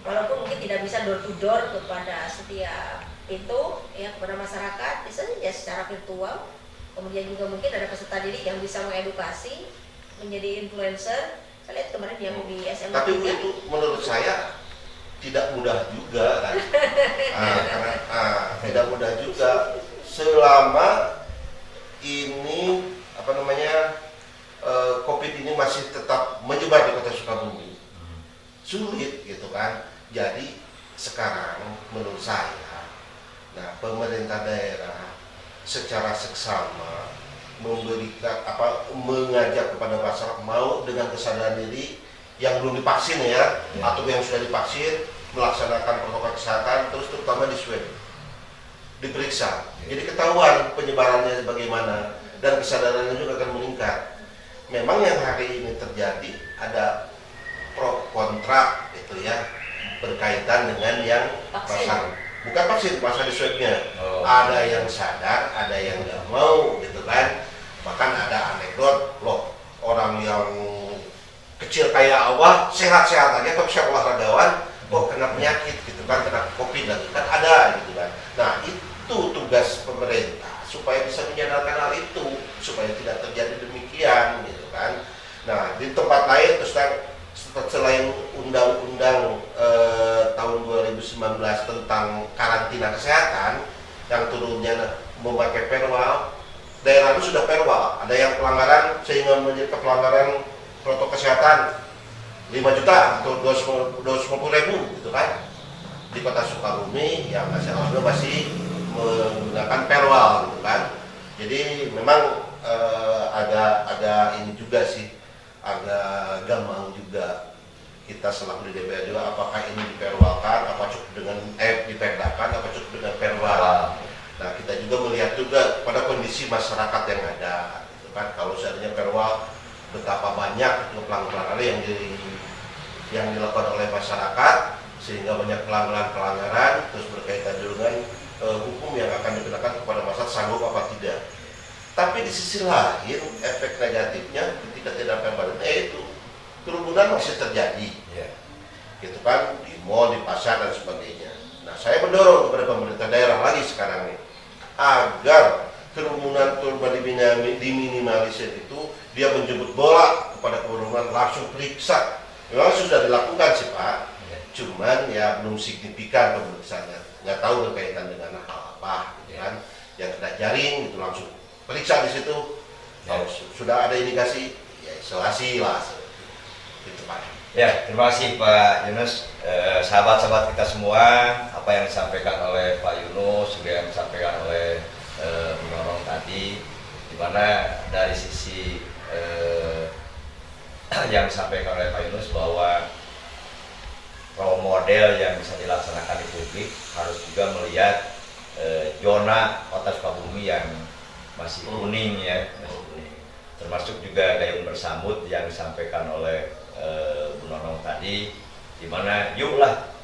Walaupun mungkin tidak bisa door to door kepada setiap pintu ya kepada masyarakat, bisa saja secara virtual. Kemudian juga mungkin ada peserta didik yang bisa mengedukasi, menjadi influencer. Saya lihat kemarin yang di SMA. Tapi itu menurut saya tidak mudah juga kan. Tidak mudah juga selama ini COVID ini masih tetap menyebar di Kota Sukabumi. Sulit gitu kan. Jadi sekarang menurut saya Nah, pemerintah daerah secara seksama memberikan mengajak kepada masyarakat mau dengan kesadaran diri yang belum divaksin ya, atau yang sudah divaksin melaksanakan protokol kesehatan, terus terutama di swab, diperiksa. Jadi ketahuan penyebarannya bagaimana dan kesadarannya juga akan meningkat. Memang yang hari ini terjadi ada pro kontra itu ya, berkaitan dengan yang pasang, bukan vaksin, pasang di swabnya. Ada yang sadar, ada yang nggak mau gitu kan. Bahkan ada anekdot, loh orang yang kecil kayak awal sehat-sehat aja tapi saya olahragawan kok kena penyakit gitu kan, kena COVID lagi kan, ada gitu kan. Nah itu tugas pemerintah supaya bisa menyadarkan hal itu supaya tidak terjadi demikian gitu kan. Nah di tempat lain terus selain undang-undang tahun 2019 tentang karantina kesehatan yang turunnya memakai perwal, daerah itu sudah perwal, ada yang pelanggaran sehingga menjadi pelanggaran protokol kesehatan 5 juta atau 250.000 gitu kan. Di kota Sukabumi yang masih menggunakan perwal gitu kan. Jadi memang agak ini juga sih, agak gampang juga kita selaku di DPR juga, apakah ini diperwalkan, apa cukup dengan diperdakan, apa cukup dengan perwal. Nah kita juga melihat juga pada kondisi masyarakat yang ada gitu kan. Kalau seandainya perwal, betapa banyak pelanggaran yang dilakukan oleh masyarakat sehingga banyak pelanggaran terus berkaitan dengan hukum yang akan dikenakan kepada masyarakat, sanggup apa tidak. Tapi di sisi lain efek negatifnya ketika tidak permanen itu kerumunan masih terjadi, gitu kan, di mall, di pasar dan sebagainya. Nah saya mendorong kepada pemerintah daerah lagi sekarang ini agar kerumunan diminimalisir itu, dia menjemput bola kepada kerumunan langsung periksa. Memang sudah dilakukan sih Pak, cuman ya belum signifikan pemeriksaannya, nggak tahu berkaitan dengan hal apa gitu kan. Yang kena jaring itu langsung periksa di situ. Kalau sudah ada indikasi ya isolasi lah gitu Pak. Ya, terima kasih Pak Yunus. Sahabat-sahabat kita semua, apa yang disampaikan oleh Pak Yunus juga yang disampaikan oleh Bu Nonong tadi, di mana dari sisi yang disampaikan oleh Pak Yunus bahwa role model yang bisa dilaksanakan di publik harus juga melihat zona kota Sukabumi yang masih kuning ya, masih kuning. Termasuk juga gayung bersambut yang disampaikan oleh Bu Nonong tadi, di mana yuklah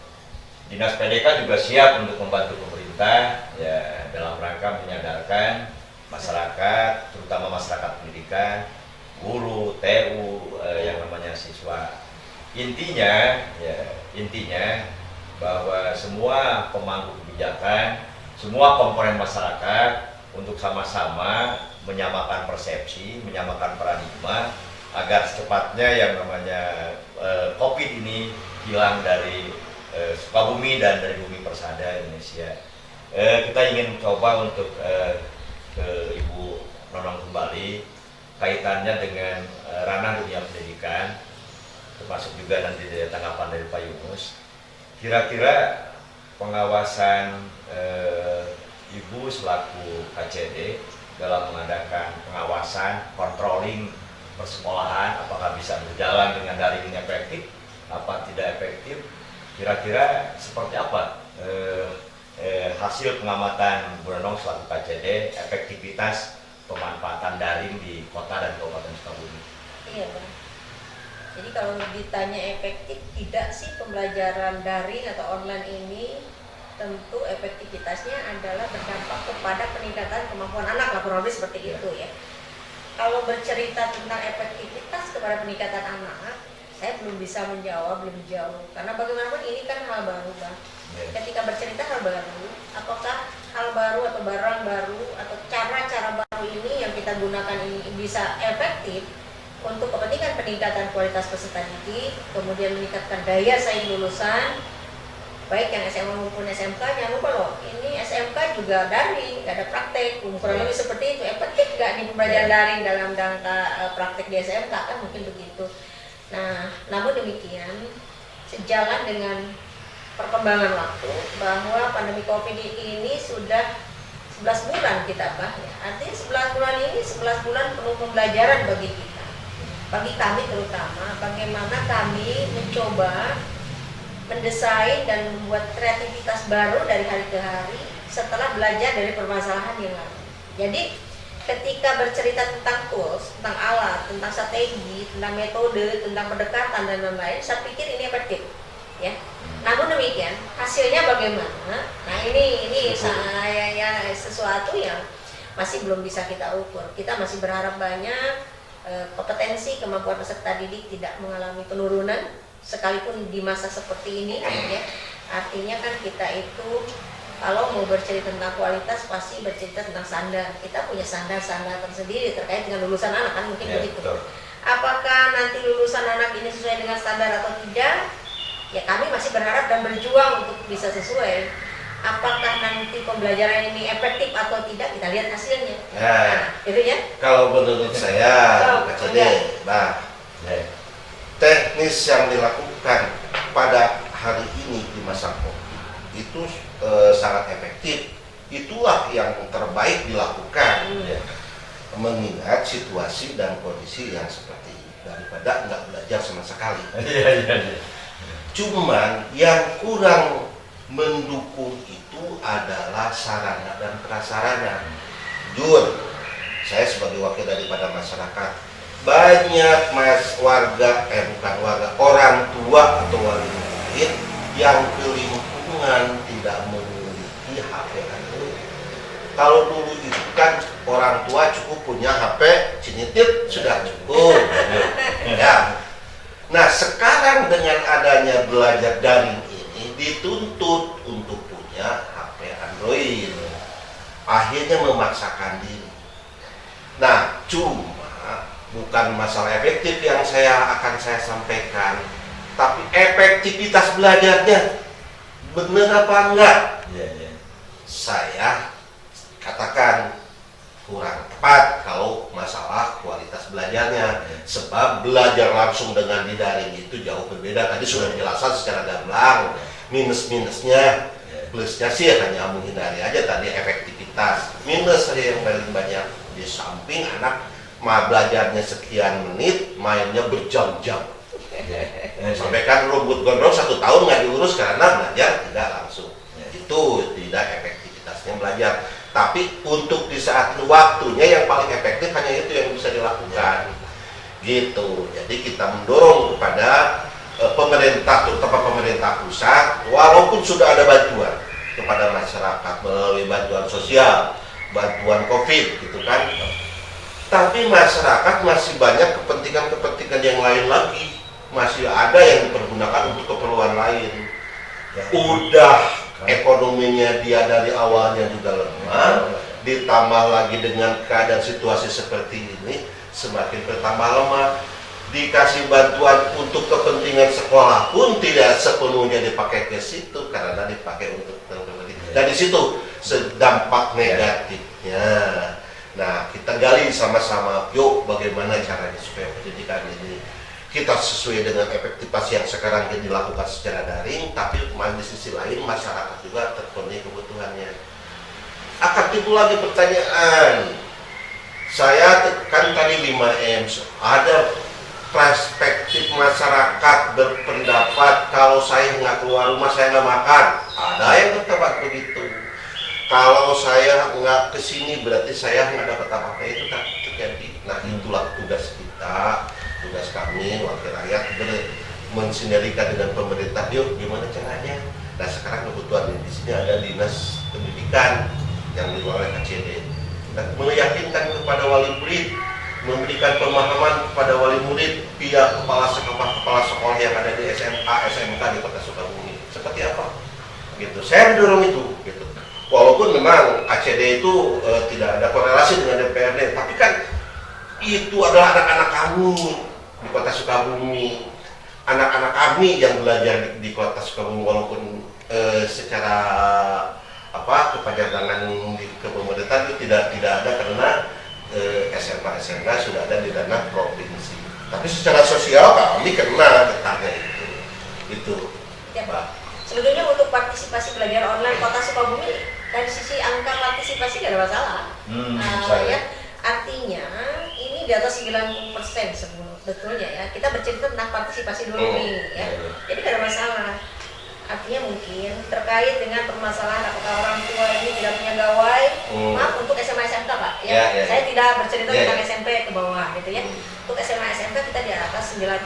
Dinas PDK juga siap untuk membantu pemerintah ya dalam rangka menyadarkan masyarakat, terutama masyarakat pendidikan, guru, TU, yang namanya siswa. Intinya bahwa semua pemangku kebijakan, semua komponen masyarakat untuk sama-sama menyamakan persepsi, menyamakan paradigma agar secepatnya yang namanya COVID ini hilang dari Sukabumi dan dari bumi persada Indonesia. Kita ingin coba untuk ke Ibu Nonong kembali kaitannya dengan ranah dunia pendidikan, termasuk juga nanti tanggapan dari Pak Yunus. Kira-kira pengawasan Ibu selaku KCD dalam mengadakan pengawasan, controlling persekolahan, apakah bisa berjalan dengan daring efektif, apa tidak efektif, kira-kira seperti apa hasil pengamatan Bu Nonong selaku KCD efektivitas pemanfaatan daring di kota dan kabupaten Sukabumi? Iya Bang. Jadi kalau ditanya efektif tidak sih pembelajaran daring atau online ini, tentu efektivitasnya adalah berdampak kepada peningkatan kemampuan anak lah, kurang lebih seperti itu ya. Kalau bercerita tentang efektivitas kepada peningkatan anak, saya belum bisa menjawab lebih jauh karena bagaimanapun ini kan hal baru Bang. Ketika bercerita hal baru, apakah hal baru atau barang baru atau cara-cara baru ini yang kita gunakan ini bisa efektif untuk kepentingan peningkatan kualitas peserta didik, kemudian meningkatkan daya saing lulusan, baik yang SMA maupun SMK. Jangan lupa loh, ini SMK juga daring, nggak ada praktek, kurang lebih seperti itu. Efektif nggak nih pembelajaran daring dalam rangka praktek di SMK, kan mungkin begitu. Nah, namun demikian, sejalan dengan perkembangan waktu bahwa pandemi COVID ini sudah 11 bulan kita ya. Artinya 11 bulan ini 11 bulan penuh pembelajaran bagi kita. Bagi kami terutama, bagaimana kami mencoba mendesain dan membuat kreativitas baru dari hari ke hari setelah belajar dari permasalahan yang lalu. Jadi ketika bercerita tentang tools, tentang alat, tentang strategi, tentang metode, tentang pendekatan dan lain-lain, saya pikir ini efektif, ya. Namun demikian hasilnya bagaimana? Nah ini saya ya sesuatu yang masih belum bisa kita ukur. Kita masih berharap banyak kompetensi kemampuan peserta didik tidak mengalami penurunan sekalipun di masa seperti ini, ya. Artinya kan kita itu kalau mau bercerita tentang kualitas pasti bercerita tentang standar. Kita punya standar-standar tersendiri terkait dengan lulusan anak kan mungkin begitu. Betul. Apakah nanti lulusan anak ini sesuai dengan standar atau tidak? Ya kami masih berharap dan berjuang untuk bisa sesuai. Apakah nanti pembelajaran ini efektif atau tidak, kita lihat hasilnya. Nah, itu ya. kalau menurut saya, Kak Cede, nah, teknis yang dilakukan pada hari ini di masa COVID itu sangat efektif. Itulah yang terbaik dilakukan, mengingat situasi dan kondisi yang seperti ini daripada nggak belajar sama sekali. Cuman yang kurang mendukung itu adalah sarana dan prasarana. Jujur, saya sebagai wakil daripada masyarakat, banyak orang tua atau wali murid yang ke lingkungan tidak memiliki HP Android. Kalau dulu itu kan orang tua cukup punya HP cinitit sudah cukup, ya. Nah sekarang dengan adanya belajar daring ini dituntut untuk punya HP Android, akhirnya memaksakan diri. Nah cuma bukan masalah efektif yang akan saya sampaikan, tapi efektivitas belajarnya benar apa enggak? Saya katakan kurang tepat kalau masalah kualitas belajarnya, sebab belajar langsung dengan di daring itu jauh berbeda. Tadi sudah dijelaskan secara gamblang minus-minusnya, plusnya sih hanya menghindari aja tadi efektivitas. Minus saja yang paling banyak, di samping anak belajarnya sekian menit, mainnya berjam-jam. Sampai kan rumput gondrong 1 tahun nggak diurus karena belajar tidak langsung. Itu tidak efektivitasnya belajar. Tapi untuk di saat waktunya yang paling efektif hanya itu yang bisa dilakukan, gitu. Jadi kita mendorong kepada pemerintah, terutama pemerintah pusat, walaupun sudah ada bantuan kepada masyarakat melalui bantuan sosial, bantuan COVID, gitu kan. Tapi masyarakat masih banyak kepentingan-kepentingan yang lain lagi, masih ada yang dipergunakan untuk keperluan lain. Udah ekonominya dia dari awalnya juga lemah, ditambah lagi dengan keadaan situasi seperti ini semakin bertambah lemah. Dikasih bantuan untuk kepentingan sekolah pun tidak sepenuhnya dipakai ke situ karena dipakai untuk pendidikan. Dan di situ dampak negatifnya. Nah, kita gali sama-sama, yuk bagaimana caranya supaya pendidikan ini kita sesuai dengan efektivitas yang sekarang dilakukan secara daring, tapi di sisi lain masyarakat juga terpenuhi kebutuhannya. Akan timbul lagi pertanyaan, saya kan tadi 5M, ada perspektif masyarakat berpendapat kalau saya nggak keluar rumah saya nggak makan, ada yang berpendapat begitu. Kalau saya nggak kesini berarti saya nggak dapat apa-apa, itu tak terjadi. Nah itulah tugas kita. Tugas kami wakil rakyat mensinergikan dengan pemerintah, yuk gimana caranya. Nah sekarang kebutuhan di sini ada dinas pendidikan yang dikelola oleh KCD, dan meyakinkan kepada wali murid, memberikan pemahaman kepada wali murid via kepala sekolah yang ada di SMA, SMK di Kota Sukabumi seperti apa, gitu. Saya mendorong itu, gitu. Walaupun memang KCD itu tidak ada korelasi dengan DPRD, tapi kan itu adalah anak-anak kami di Kota Sukabumi, anak-anak kami yang belajar di Kota Sukabumi, walaupun secara kepanjangan di kepemerintahan itu tidak ada karena SMK sudah ada di dana provinsi. Tapi secara sosial kami kena getahnya itu, Ya, Pak. Sebetulnya untuk partisipasi belajar online Kota Sukabumi dari sisi angka partisipasi tidak ada masalah. Ya, artinya ini di atas 90% sebetulnya ya. Kita bercerita tentang partisipasi dulu nih ya. Jadi tidak ada masalah. Artinya mungkin terkait dengan permasalahan apakah orang tua ini tidak punya gawai, maaf untuk SMA SMK Pak ya, saya tidak bercerita tentang SMP ke bawah gitu ya. Untuk SMA SMK kita di atas 90%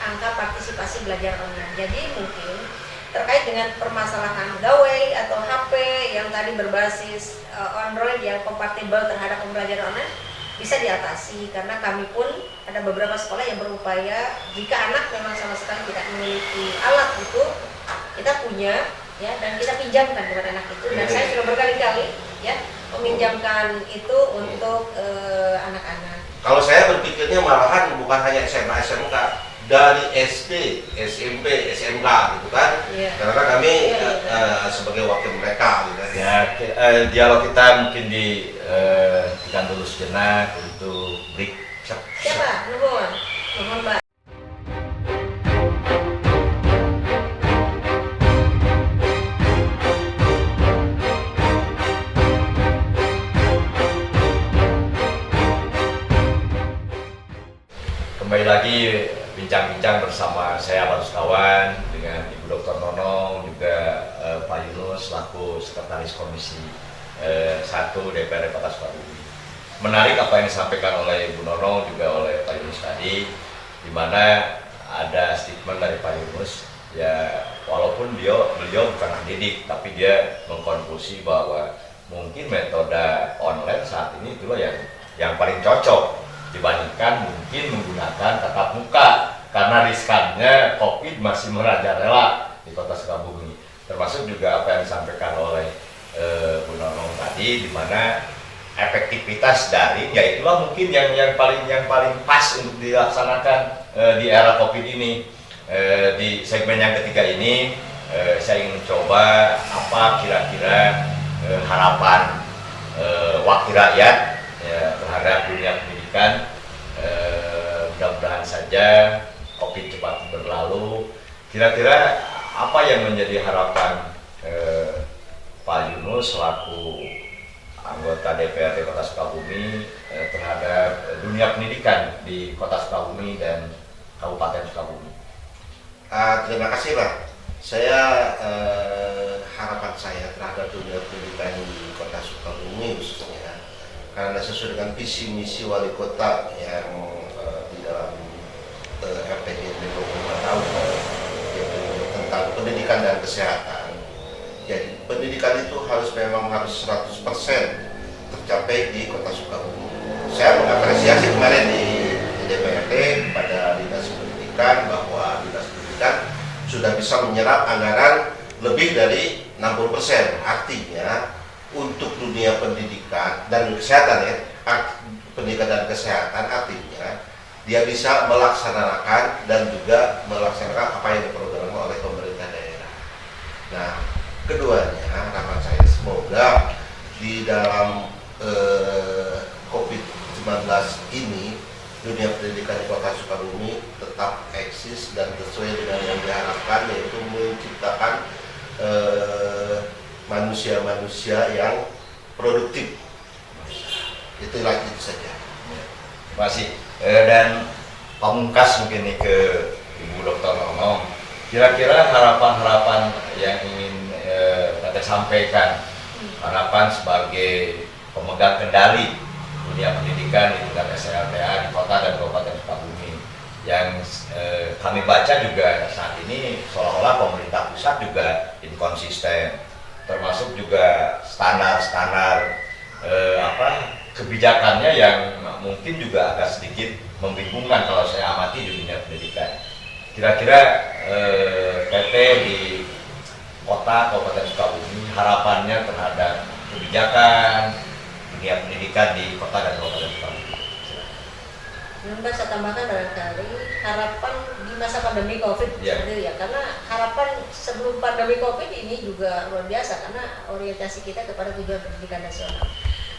angka partisipasi belajar online. Jadi mungkin terkait dengan permasalahan gawai atau HP yang tadi berbasis Android yang kompatibel terhadap pembelajaran online bisa diatasi, karena kami pun ada beberapa sekolah yang berupaya jika anak memang sama sekali tidak memiliki alat itu, kita punya ya, dan kita pinjamkan kepada anak itu, dan saya sudah berkali-kali ya meminjamkan itu untuk anak-anak. Kalau saya berpikirnya malahan bukan hanya SMA SMK, dari SD, SMP, SMK gitu kan, karena kami sebagai wakil mereka gitu ya. Dialog kita mungkin ditekan dulu sejenak untuk break. Siapa? Nuhun Mbak. Kembali lagi bincang-bincang bersama saya Pak Kawan dengan Ibu Dr. Nonong, juga Pak Yunus selaku Sekretaris Komisi 1 DPRD Kota Sukabumi. Menarik apa yang disampaikan oleh Ibu Nonong juga oleh Pak Yunus tadi, di mana ada statement dari Pak Yunus ya, walaupun beliau bukan pendidik, tapi dia mengkonklusi bahwa mungkin metode online saat ini itulah yang paling cocok dibandingkan mungkin menggunakan tatap muka, karena riskannya COVID masih merajalela di Kota Sukabumi. Termasuk juga apa yang disampaikan oleh Bu Nonong tadi, di mana efektivitas daring ya itulah mungkin yang paling pas untuk dilaksanakan di era COVID ini. Di segmen yang ketiga ini saya ingin mencoba apa kira-kira harapan wakil rakyat ya, terhadap dunia pendidikan. Mudah-mudahan saja COVID cepat berlalu. Kira-kira apa yang menjadi harapan Pak Yunus selaku anggota DPRD Kota Sukabumi terhadap dunia pendidikan di Kota Sukabumi dan Kabupaten Sukabumi? Terima kasih Pak. Harapan saya terhadap dunia pendidikan di Kota Sukabumi khususnya, karena sesuai dengan visi misi wali kota yang di dalam RPJMD 25 tahun yaitu tentang pendidikan dan kesehatan. Jadi pendidikan itu harus 100% tercapai di Kota Sukabumi. Saya mengapresiasi kemarin di DPRD pada Dinas Pendidikan bahwa Dinas Pendidikan sudah bisa menyerap anggaran lebih dari 60%. Artinya untuk dunia pendidikan dan kesehatan ya, pendidikan dan kesehatan artinya dia bisa melaksanakan dan juga melaksanakan apa yang diprogramkan oleh pemerintah daerah. Nah, keduanya harapan saya semoga di dalam COVID-19 ini dunia pendidikan di Kota Sukabumi tetap eksis dan sesuai dengan yang diharapkan, yaitu menciptakan manusia-manusia yang produktif. Itulah itu saja. Terima kasih. Dan pamungkas mungkin nih ke Ibu Dr. Nonong. Kira-kira harapan-harapan yang ingin Teteh sampaikan, harapan sebagai pemegang kendali dunia pendidikan di tingkat SLTA di Kota dan Kabupaten Sukabumi, yang kami baca juga saat ini seolah-olah pemerintah pusat juga inkonsisten, termasuk juga standar-standar kebijakannya yang mungkin juga agak sedikit membingungkan kalau saya amati di dunia pendidikan. Kira-kira PT di Kota Kabupaten Sukabumi harapannya terhadap kebijakan dunia pendidikan di Kota dan Kabupaten Sukabumi. Mbak, saya tambahkan barangkali harapan di masa pandemi COVID seperti ya, karena harapan sebelum pandemi COVID ini juga luar biasa karena orientasi kita kepada tujuan pendidikan nasional.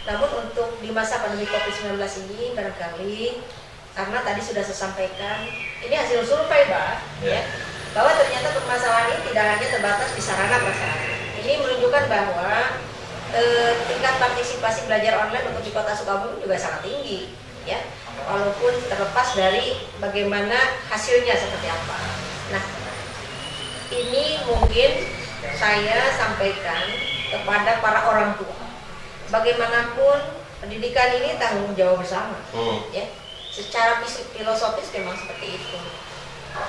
Namun untuk di masa pandemi COVID-19 ini barangkali karena tadi sudah saya sampaikan, ini hasil survei Pak, ya. bahwa ternyata permasalahan ini tidak hanya terbatas di sarana prasarana. Ini menunjukkan bahwa tingkat partisipasi belajar online untuk di Kota Sukabumi juga sangat tinggi, ya. Walaupun terlepas dari bagaimana hasilnya seperti apa. Nah, ini mungkin saya sampaikan kepada para orang tua. Bagaimanapun pendidikan ini tanggung jawab bersama, ya. Secara filosofis memang seperti itu.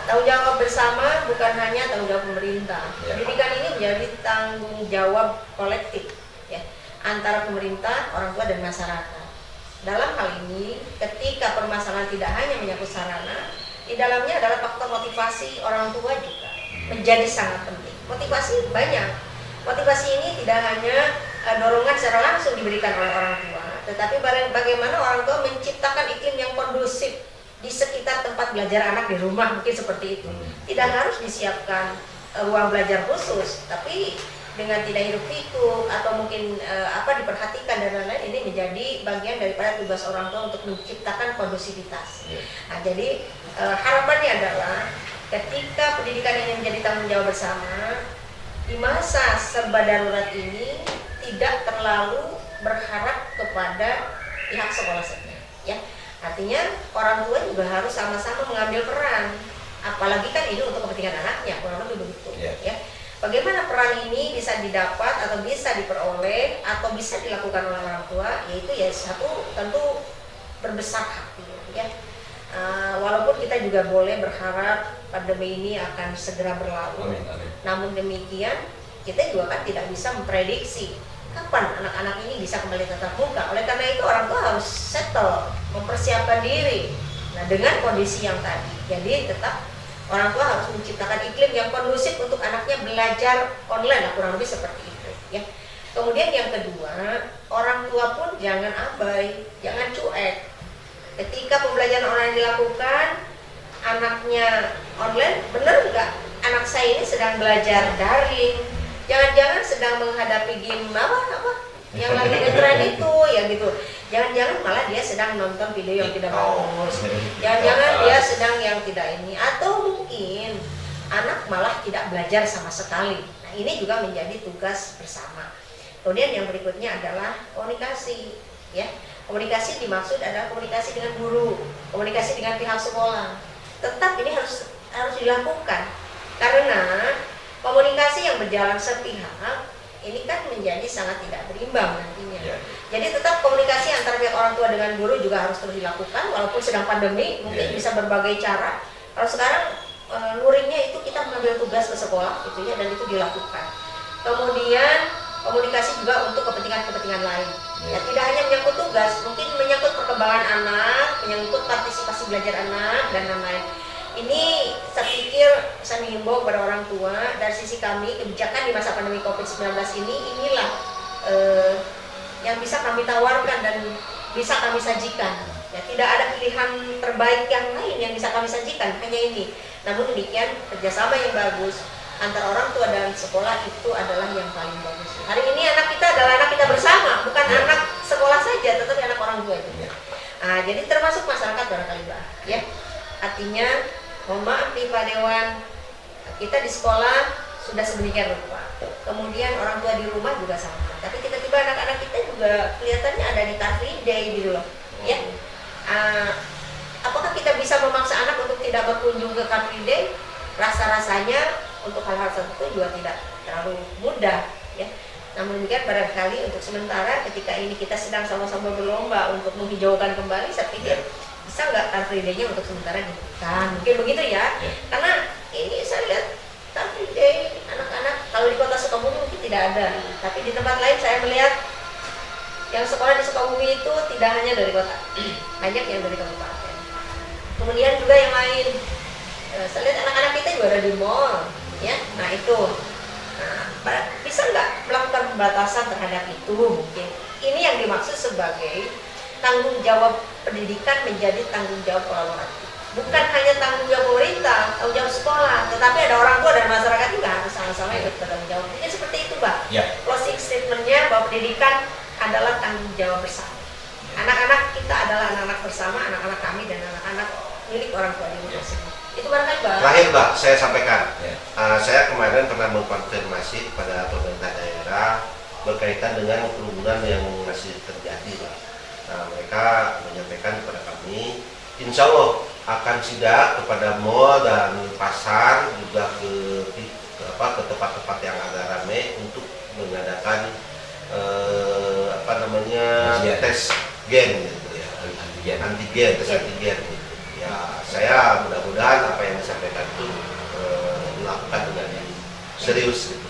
Tanggung jawab bersama bukan hanya tanggung jawab pemerintah. Pendidikan ini menjadi tanggung jawab kolektif, ya, antara pemerintah, orang tua dan masyarakat. Dalam hal ini, ketika permasalahan tidak hanya menyangkut sarana, di dalamnya adalah faktor motivasi orang tua juga menjadi sangat penting. Motivasi banyak. Motivasi ini tidak hanya dorongan secara langsung diberikan oleh orang tua, tetapi bagaimana orang tua menciptakan iklim yang kondusif di sekitar tempat belajar anak di rumah, mungkin seperti itu. Tidak harus disiapkan ruang belajar khusus, tapi dengan tidak hiruk pikuk atau mungkin diperhatikan dan lain-lain, ini menjadi bagian daripada tugas orang tua untuk menciptakan kondusivitas. Nah, jadi harapannya adalah ketika pendidikan ini menjadi tanggung jawab bersama, di masa serba darurat ini tidak terlalu berharap kepada pihak sekolah saja, ya. Artinya orang tua juga harus sama-sama mengambil peran, apalagi kan ini untuk kepentingan anaknya, kurang lebih begitu, ya. Bagaimana peran ini bisa didapat atau bisa diperoleh atau bisa dilakukan oleh orang tua, yaitu ya satu tentu berbesar hati, ya. Walaupun kita juga boleh berharap pandemi ini akan segera berlalu. Amin, amin. Namun demikian kita juga kan tidak bisa memprediksi kapan anak-anak ini bisa kembali tatap muka. Oleh karena itu orang tua harus settle, mempersiapkan diri. Nah, dengan kondisi yang tadi, jadi tetap orang tua harus menciptakan iklim yang kondusif untuk anaknya belajar online, kurang lebih seperti itu, ya. Kemudian yang kedua, orang tua pun jangan abai, jangan cuek. Ketika pembelajaran online dilakukan, anaknya online, benar nggak anak saya ini sedang belajar daring? Jangan-jangan sedang menghadapi game yang lagi ngetren itu, ya gitu. Jangan-jangan malah dia sedang nonton video yang tidak bagus. Jangan-jangan dia sedang yang tidak ini, atau mungkin anak malah tidak belajar sama sekali. Nah, ini juga menjadi tugas bersama. Kemudian yang berikutnya adalah komunikasi, ya. Komunikasi dimaksud adalah komunikasi dengan guru, komunikasi dengan pihak sekolah. Tetap ini harus dilakukan karena komunikasi yang berjalan sepihak ini kan menjadi sangat tidak berimbang nantinya. Jadi tetap komunikasi antara pihak orang tua dengan guru juga harus terus dilakukan walaupun sedang pandemi, mungkin bisa berbagai cara. Kalau sekarang luringnya itu kita mengambil tugas ke sekolah gitu ya, dan itu dilakukan. Kemudian komunikasi juga untuk kepentingan-kepentingan lain. Ya, tidak hanya menyangkut tugas, mungkin menyangkut perkembangan anak, menyangkut partisipasi belajar anak dan lain-lain. Ini saya pikir saya menghimbau kepada orang tua dari sisi kami kebijakan di masa pandemi COVID-19 inilah yang bisa kami tawarkan dan bisa kami sajikan. Ya, tidak ada pilihan terbaik yang lain yang bisa kami sajikan, hanya ini. Namun demikian kerjasama yang bagus antara orang tua dan sekolah itu adalah yang paling bagus. Hari ini anak kita adalah anak kita bersama, bukan anak sekolah saja, tetapi anak orang tua juga. Nah, jadi termasuk masyarakat barangkali, Mbak. Ya, artinya mohon maaf nih Pak Dewan, kita di sekolah sudah sedemikian rupa. Kemudian orang tua di rumah juga sama. Tapi tiba-tiba anak-anak kita juga kelihatannya ada di Car Free Day gitu loh. Ya. Apakah kita bisa memaksa anak untuk tidak berkunjung ke Car Free Day? Rasa-rasanya untuk hal-hal tertentu juga tidak terlalu mudah, ya. Namun demikian barangkali untuk sementara ketika ini kita sedang sama-sama berlomba untuk menghijaukan kembali, saya pikir bisa nggak Car Free Day-nya untuk sementara dihentikan, mungkin begitu ya. Karena ini saya lihat Car Free Day anak-anak kalau di Kota Sukabumi mungkin tidak ada, tapi di tempat lain saya melihat yang sekolah di Sukabumi itu tidak hanya dari kota, banyak yang dari kabupaten. Kemudian juga yang lain, saya lihat anak-anak kita juga ada di mall, ya. Nah itu, bisa nggak melakukan pembatasan terhadap itu mungkin? Ini yang dimaksud sebagai tanggung jawab pendidikan menjadi tanggung jawab kolaboratif. Bukan hanya tanggung jawab pemerintah, tanggung jawab sekolah, tetapi ada orang tua dan masyarakat juga harus sama-sama ikut bertanggung jawab. Mungkin seperti itu, Mbak. Closing statement-nya bahwa pendidikan adalah tanggung jawab bersama. Anak-anak kita adalah anak-anak bersama, anak-anak kami dan anak-anak milik orang tua di rumah sini. Itu barangkali Pak. Terakhir Mbak, saya sampaikan. Ya. Saya kemarin pernah mengkonfirmasi kepada pemerintah daerah berkaitan dengan kerumunan yang masih terjadi Pak. Nah, mereka menyampaikan kepada kami, insya Allah akan sidak kepada mall dan pasar juga ke tempat-tempat yang agak ramai untuk mengadakan Antigen. tes gen gitu ya, Antigen. tes antigen gitu. Ya, saya mudah-mudahan apa yang disampaikan itu dilakukan dengan yang serius gitu.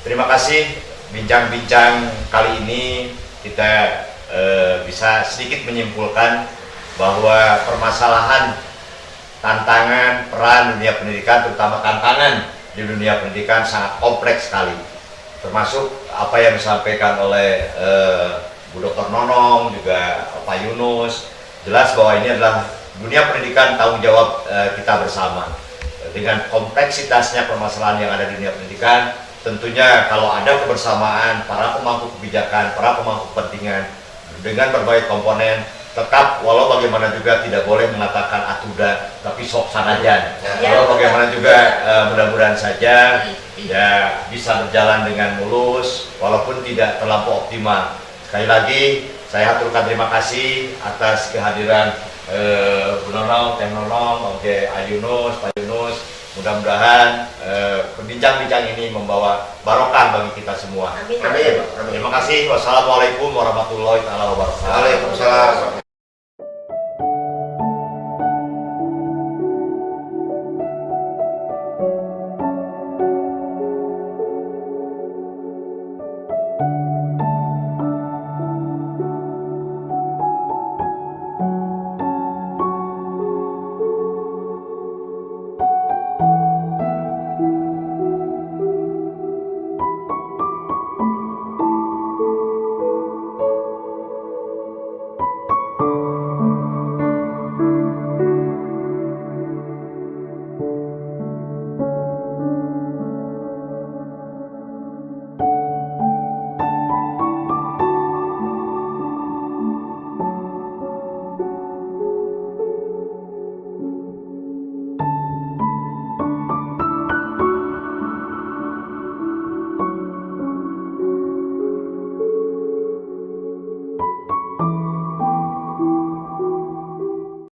Terima kasih bincang-bincang kali ini kita bisa sedikit menyimpulkan bahwa permasalahan tantangan peran dunia pendidikan, terutama tantangan di dunia pendidikan sangat kompleks sekali, termasuk apa yang disampaikan oleh Bu Dr. Nonong juga Pak Yunus. Jelas bahwa ini adalah dunia pendidikan tanggung jawab kita bersama. Dengan kompleksitasnya permasalahan yang ada di dunia pendidikan, tentunya kalau ada kebersamaan para pemangku kebijakan, para pemangku kepentingan dengan berbagai komponen, tetap walau bagaimana juga tidak boleh mengatakan atuda, tapi sok sanajan. Ya, Walau bagaimana juga mudah-mudahan saja ya bisa berjalan dengan mulus walaupun tidak terlampau optimal. Sekali lagi saya aturkan terima kasih atas kehadiran Bu Nonong, Teh Nonong, Oke Ayunus, Pak Yunus. Mudah-mudahan perbincang-bincang ini membawa barokah bagi kita semua. Amin. Amin. Terima kasih. Wassalamualaikum warahmatullahi wabarakatuh. Waalaikumsalam.